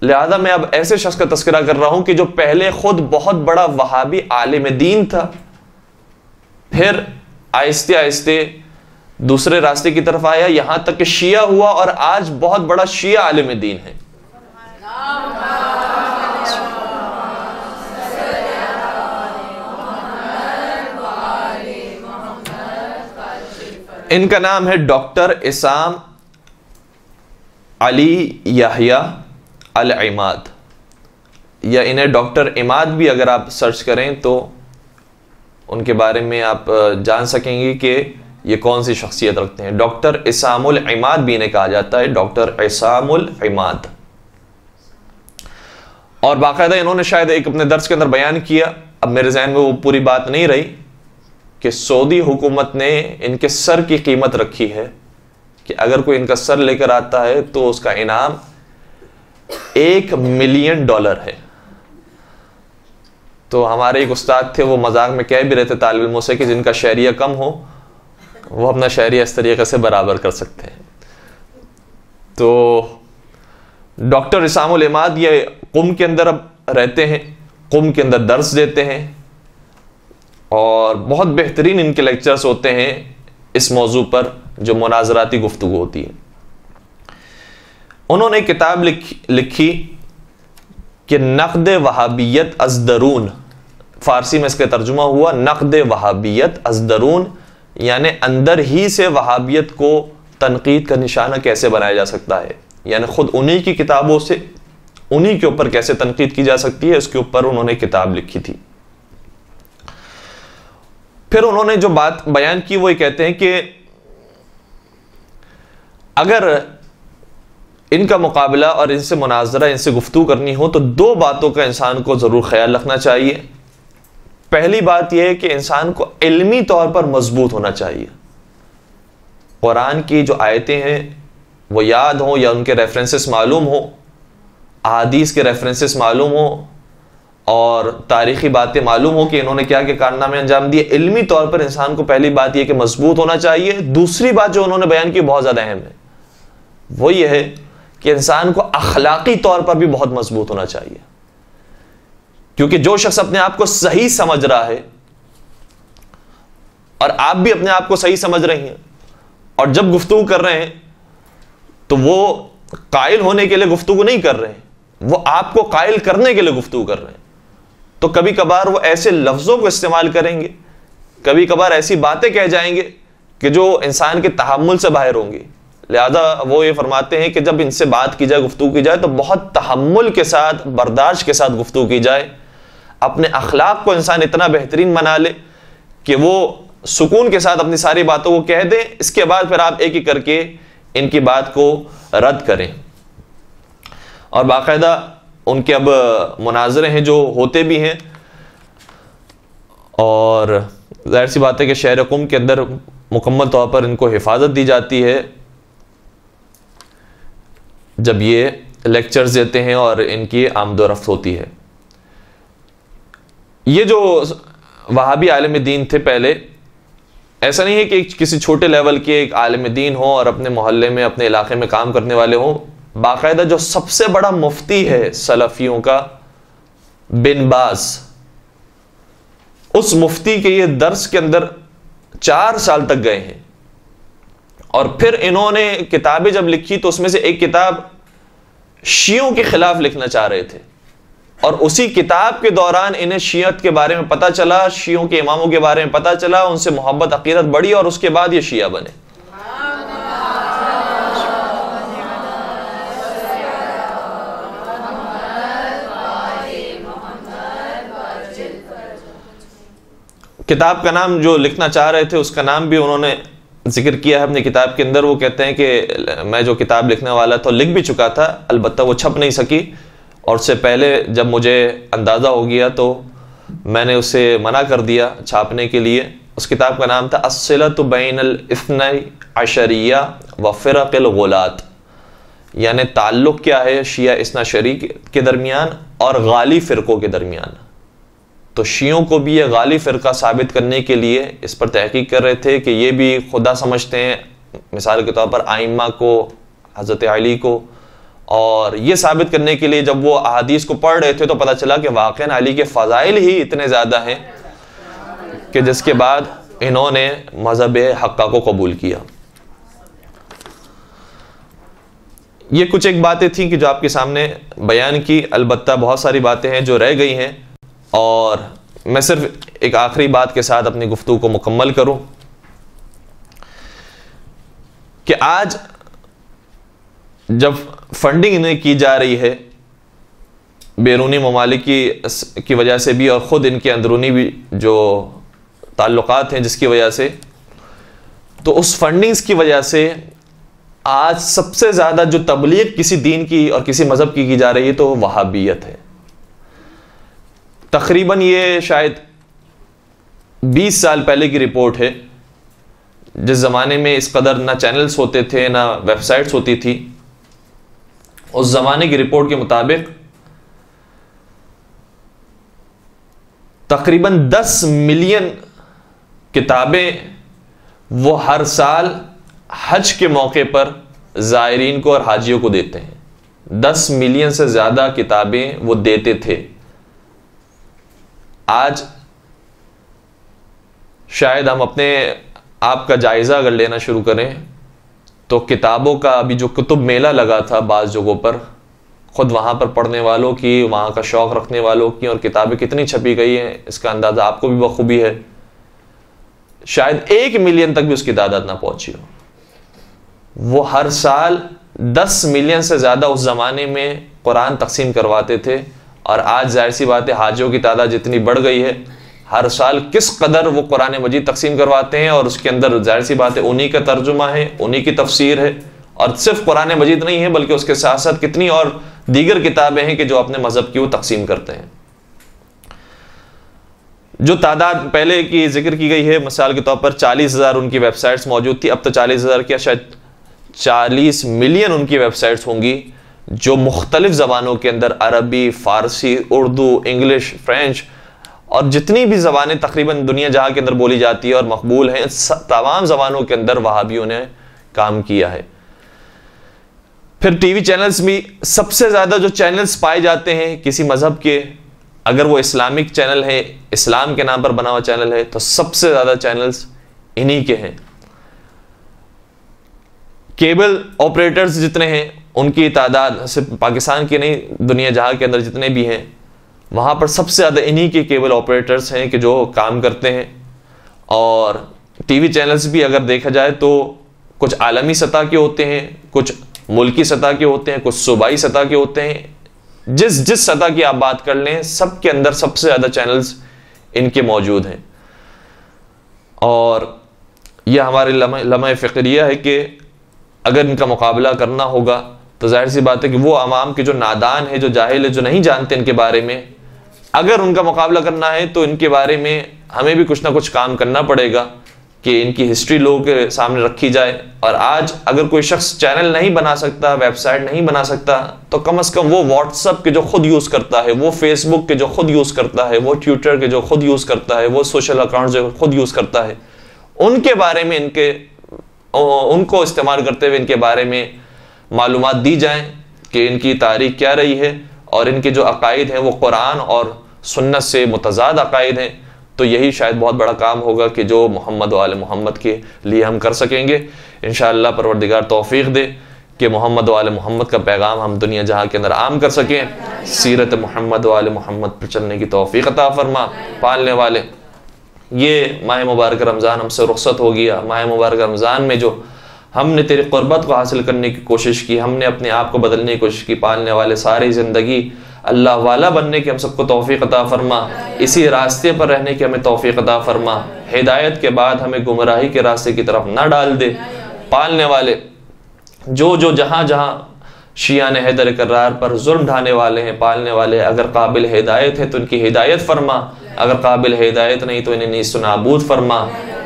लिहाजा मैं अब ऐसे शख्स का तस्करा कर रहा हूं कि जो पहले खुद बहुत बड़ा वहाबी आलिम दीन था, फिर आहिस्ते आहिस्ते दूसरे रास्ते की तरफ आया, यहां तक कि शिया हुआ और आज बहुत बड़ा शिया आलिम दीन है। इनका नाम है डॉक्टर इसाम अली याहिया अल इमाद, या इन्हें डॉक्टर इमाद भी अगर आप सर्च करें तो उनके बारे में आप जान सकेंगे कि ये कौन सी शख्सियत रखते हैं। डॉक्टर इसामुल इमाद भी इन्हें कहा जाता है, डॉक्टर इसामुल इमाद। और बाकायदा इन्होंने शायद एक अपने दर्स के अंदर बयान किया, अब मेरे जहन में वो पूरी बात नहीं रही, कि सऊदी हुकूमत ने इनके सर की कीमत रखी है कि अगर कोई इनका सर लेकर आता है तो उसका इनाम $1 मिलियन है। तो हमारे एक उस्ताद थे, वो मजाक में कह भी रहे थे तालिब इल्मों से कि जिनका शहरिया कम हो वो अपना शहरिया इस तरीके से बराबर कर सकते हैं। तो डॉक्टर इसामुल इमाद ये कुम के अंदर अब रहते हैं, कुम के अंदर दर्स देते हैं और बहुत बेहतरीन इनके लेक्चर्स होते हैं इस मौजू पर जो मुनाजराती गुफ्तगू होती है। उन्होंने एक किताब लिखी कि नक़द वहाबियत अज़दरून, फारसी में इसका तर्जुमा हुआ नक़द वहाबियत अज़दरून, यानी अंदर ही से वहाबियत को तनकीद का निशाना कैसे बनाया जा सकता है, यानी खुद उन्हीं की किताबों से उन्हीं के ऊपर कैसे तनकीद की जा सकती है, इसके ऊपर उन्होंने किताब लिखी थी। फिर उन्होंने जो बात बयान की वो ये कहते हैं कि अगर इनका मुकाबला और इनसे मुनाजरा, इनसे गुफ्तगू करनी हो तो दो बातों का इंसान को जरूर ख्याल रखना चाहिए। पहली बात यह है कि इंसान को इल्मी तौर पर मजबूत होना चाहिए, कुरान की जो आयतें हैं वो याद हो या उनके रेफरेंसेस मालूम हो, अहादीस के रेफरेंसेस मालूम हो, और तारीखी बातें मालूम हो कि इन्होंने क्या क्या कारनामे अंजाम दिए। इल्मी तौर पर इंसान को पहली बात यह कि मजबूत होना चाहिए। दूसरी बात जो उन्होंने बयान की बहुत ज्यादा अहम है, वो ये है कि इंसान को अखलाकी तौर पर भी बहुत मजबूत होना चाहिए, क्योंकि जो शख्स अपने आप को सही समझ रहा है, और आप भी अपने आप को सही समझ रही हैं, और जब गुफ्तगू कर रहे हैं तो वो कायल होने के लिए गुफ्तगू नहीं कर रहे हैं, वो आपको कायल करने के लिए गुफ्तगू कर रहे हैं। तो कभी कभार वो ऐसे लफ्जों को इस्तेमाल करेंगे, कभी कभार ऐसी बातें कह जाएंगे कि जो इंसान के तहम्मुल से बाहर होंगी। लिहाजा वो ये फरमाते हैं कि जब इनसे बात की जाए, गुफ्तगू की जाए, तो बहुत तहम्मुल के साथ, बर्दाश्त के साथ गुफ्तगू की जाए। अपने अखलाक को इंसान इतना बेहतरीन बना ले कि वो सुकून के साथ अपनी सारी बातों को कह दें। इसके बाद फिर आप एक एक करके इनकी बात को रद्द करें। और बाकायदा उनके अब मुनाजरे हैं जो होते भी हैं, और जाहिर सी बात है कि शहर कुम के अंदर मुकम्मल तौर पर इनको हिफाजत दी जाती है जब ये लेक्चर्स देते हैं और इनकी आमदोरफ्त होती है। ये जो वहाबी आलिम दीन थे पहले, ऐसा नहीं है कि किसी छोटे लेवल के एक आलिम दीन हो और अपने मोहल्ले में, अपने इलाके में काम करने वाले हों। बाकायदा जो सबसे बड़ा मुफ्ती है सलफियों का, बिन बाज, उस मुफ्ती के ये दर्स के अंदर 4 साल तक गए हैं। और फिर इन्होंने किताबें जब लिखी तो उसमें से एक किताब शियों के खिलाफ लिखना चाह रहे थे, और उसी किताब के दौरान इन्हें शियत के बारे में पता चला, शियों के इमामों के बारे में पता चला, उनसे मोहब्बत अकीदत बढ़ी, और उसके बाद ये शिया बने। किताब का नाम जो लिखना चाह रहे थे उसका नाम भी उन्होंने जिक्र किया है अपनी किताब के अंदर। वो कहते हैं कि मैं जो किताब लिखने वाला था लिख भी चुका था, अलबत्ता वो छप नहीं सकी, और उससे पहले जब मुझे अंदाज़ा हो गया तो मैंने उसे मना कर दिया छापने के लिए। उस किताब का नाम था अस्सिलतु बैनल इस्नै अशरिया व फ़िरक़िल गुलात, यानी ताल्लुक़ क्या है शिया इस्ना शरी के दरमियान और गाली फ़िरक़ों के दरमियान। तो शियों को भी ये गाली फ़िरका साबित करने के लिए इस पर तहकीक कर रहे थे कि ये भी खुदा समझते हैं, मिसाल के तौर पर आइम्मा को, हज़रत अली को, और ये साबित करने के लिए जब वो अहादीस को पढ़ रहे थे तो पता चला कि वाक़ई अली के फ़ज़ाइल ही इतने ज़्यादा हैं कि जिसके बाद इन्होंने मज़हब हक्का को कबूल किया। ये कुछ एक बातें थी कि जो आपके सामने बयान की, अलबत्ता बहुत सारी बातें हैं जो रह गई हैं, और मैं सिर्फ एक आखिरी बात के साथ अपनी गुफ्तगू को मुकम्मल करूं कि आज जब फंडिंग इन्हें की जा रही है बैरूनी ममालिक की वजह से भी, और ख़ुद इनके अंदरूनी भी जो ताल्लुकात हैं जिसकी वजह से, तो उस फंडिंग्स की वजह से आज सबसे ज़्यादा जो तबलीग किसी दीन की और किसी मज़हब की जा रही है तो वहाबियत है। तकरीबन ये शायद 20 साल पहले की रिपोर्ट है, जिस ज़माने में इस कदर ना चैनल्स होते थे ना वेबसाइट्स होती थी। उस ज़माने की रिपोर्ट के मुताबिक तकरीबन 10 मिलियन किताबें वो हर साल हज के मौके पर ज़ायरीन को और हाजियों को देते हैं। 10 मिलियन से ज़्यादा किताबें वो देते थे। आज शायद हम अपने आप का जायज़ा अगर लेना शुरू करें तो किताबों का अभी जो कुतुब मेला लगा था बाज़ जगहों पर, ख़ुद वहाँ पर पढ़ने वालों की, वहाँ का शौक़ रखने वालों की, और किताबें कितनी छपी गई हैं इसका अंदाज़ा आपको भी बखूबी है। शायद 1 मिलियन तक भी उसकी तादाद ना पहुँची हो। वो हर साल 10 मिलियन से ज़्यादा उस ज़माने में कुरान तकसीम करवाते थे, और आज जाहिर सी बात है हाजियों की तादाद जितनी बढ़ गई है, हर साल किस कदर वो कुरान मजीद तकसीम करवाते हैं, और उसके अंदर जाहिर सी बात है उन्हीं का तर्जुमा है, उन्हीं की तफसीर है, और सिर्फ कुरान मजीद नहीं है बल्कि उसके साथ साथ कितनी और दीगर किताबें हैं कि जो अपने मज़हब की वो तकसीम करते हैं। जो तादाद पहले की जिक्र की गई है, मिसाल के तौर पर 40,000 उनकी वेबसाइट्स मौजूद थी, अब तो 40,000 क्या शायद 40 मिलियन उनकी वेबसाइट्स होंगी जो मुख्तलिफ ज़बानों के अंदर अरबी, फ़ारसी, उर्दू, इंग्लिश, फ्रेंच और जितनी भी ज़बानें तकरीबन दुनिया जहाँ के अंदर बोली जाती है और मकबूल हैं, तमाम ज़बानों के अंदर वहाबियों ने काम किया है। फिर टीवी चैनल्स भी सबसे ज़्यादा जो चैनल्स पाए जाते हैं किसी मज़हब के, अगर वो इस्लामिक चैनल है, इस्लाम के नाम पर बना हुआ चैनल है, तो सबसे ज़्यादा चैनल्स इन्हीं के हैं। केबल ऑपरेटर्स जितने हैं उनकी तादाद सिर्फ पाकिस्तान की नहीं, दुनिया जहाँ के अंदर जितने भी हैं वहाँ पर सबसे ज़्यादा इन्हीं के केबल ऑपरेटर्स हैं कि जो काम करते हैं। और टीवी चैनल्स भी अगर देखा जाए तो कुछ आलमी सतह के होते हैं, कुछ मुल्की सतह के होते हैं, कुछ सूबाई सतह के होते हैं। जिस सतह की आप बात कर लें, सब के अंदर सबसे ज़्यादा चैनल्स इनके मौजूद हैं। और यह हमारे लम्हा फ़िक्रिया है कि अगर इनका मुकाबला करना होगा तो जाहिर सी बात है कि वो आवाम के जो नादान है, जो जाहिल है, जो नहीं जानते इनके बारे में, अगर उनका मुकाबला करना है तो इनके बारे में हमें भी कुछ ना कुछ काम करना पड़ेगा कि इनकी हिस्ट्री लोगों के सामने रखी जाए। और आज अगर कोई शख्स चैनल नहीं बना सकता, वेबसाइट नहीं बना सकता, तो कम से कम वो व्हाट्सएप के जो खुद यूज़ करता है, वो फेसबुक के जो खुद यूज़ करता है, वो ट्विटर के जो खुद यूज़ करता है, वो सोशल अकाउंट जो खुद यूज़ करता है, उनके बारे में उनको इस्तेमाल करते हुए इनके बारे में मालूमात दी जाएं कि इनकी तारीख क्या रही है और इनके जो अकायद हैं वो कुरान और सुन्नत से मुतज़ाद अकायद हैं। तो यही शायद बहुत बड़ा काम होगा कि जो मोहम्मद व आले मोहम्मद के लिए हम कर सकेंगे। इंशाअल्लाह परवरदिगार तौफीक दे कि मोहम्मद व आले मोहम्मद का पैगाम हम दुनिया जहाँ के अंदर आम कर सकें। सीरत मोहम्मद व आले मोहम्मद पर चलने की तौफीक अता फरमा। पालने वाले, ये माह मुबारक रमज़ान हमसे रुखसत हो गया। माह मुबारक रमज़ान में जो हमने तेरी क़ुर्बत को हासिल करने की कोशिश की, हमने अपने आप को बदलने की कोशिश की, पालने वाले सारी ज़िंदगी अल्लाह वाला बनने की हम सबको तौफीक अता फरमा। इसी रास्ते पर रहने की हमें तौफीक अता फरमा। हिदायत के बाद हमें गुमराही के रास्ते की तरफ ना डाल दे। पालने वाले, जो जहाँ जहाँ शियाने हैदर करार पर जुल्म ढाने वाले हैं, पालने वाले अगर काबिल हिदायत है तो इनकी हिदायत फरमा, अगर काबिल हिदायत नहीं तो इन्हें नीस्त नाबूद फरमा।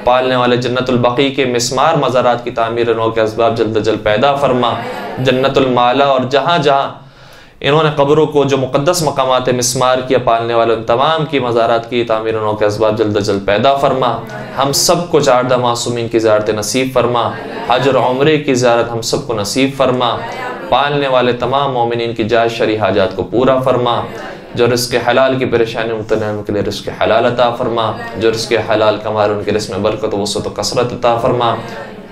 पालने वाले जन्नतुल बकी के मिस्मार मज़ारात की तामीर नौ के असबाब जल्द जल्द पैदा फरमा। जन्नतुल माला और जहाँ जहाँ इन्होंने कब्रों को जो मुक़द्दस मकामात है मिस्मार किया, पालने वाले उन तमाम की मज़ारात की तामीर नौ के असबाब जल्द जल्द पैदा फरमा। हम सबको 4 मासूमीन की ज़ियारत नसीब फरमा। हज और उम्रे की ज़ियारत हम सबको नसीब फरमा। पालने वाले तमाम मोमिनीन की जायज़ शरई हाजात को पूरा फरमा। जो रिज़्क़ हलाल की परेशानी मुब्तला है उनके लिए रिज़्क़ हलाल अता फरमा। जो रिज़्क़ हलाल कमा रहे उनके रिज़्क़ में बरकत वसअत व कसरत अता फरमा।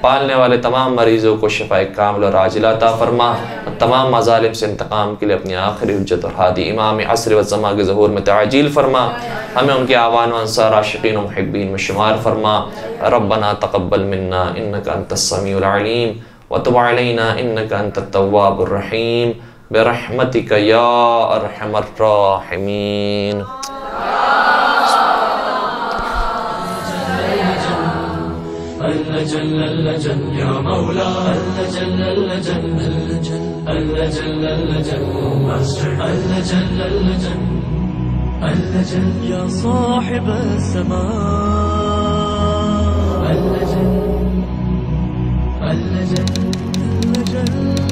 पालने वाले तमाम मरीज़ों को शिफ़ाए कामिल और आजिला अता फरमा। तमाम मज़ालिम से इंतकाम के लिए अपनी आखिरी हुज्जत और हादी इमाम असर व ज़मा के ज़हूर में ताजील फरमा। हमें उनके आवान व अंसार आशिकीन व मुहिब्बीन में शुमार फरमा। रब्बना तक़ब्बल मिन्ना इन्नका अंतस समीउल अलीम व तुब अलैना इन्नका अंतत तव्वाबुर रहीम बिरहमतिका या अरहमर राहिमीन। जल जल या मौला जल जल जल जल या साहिब समा जल जल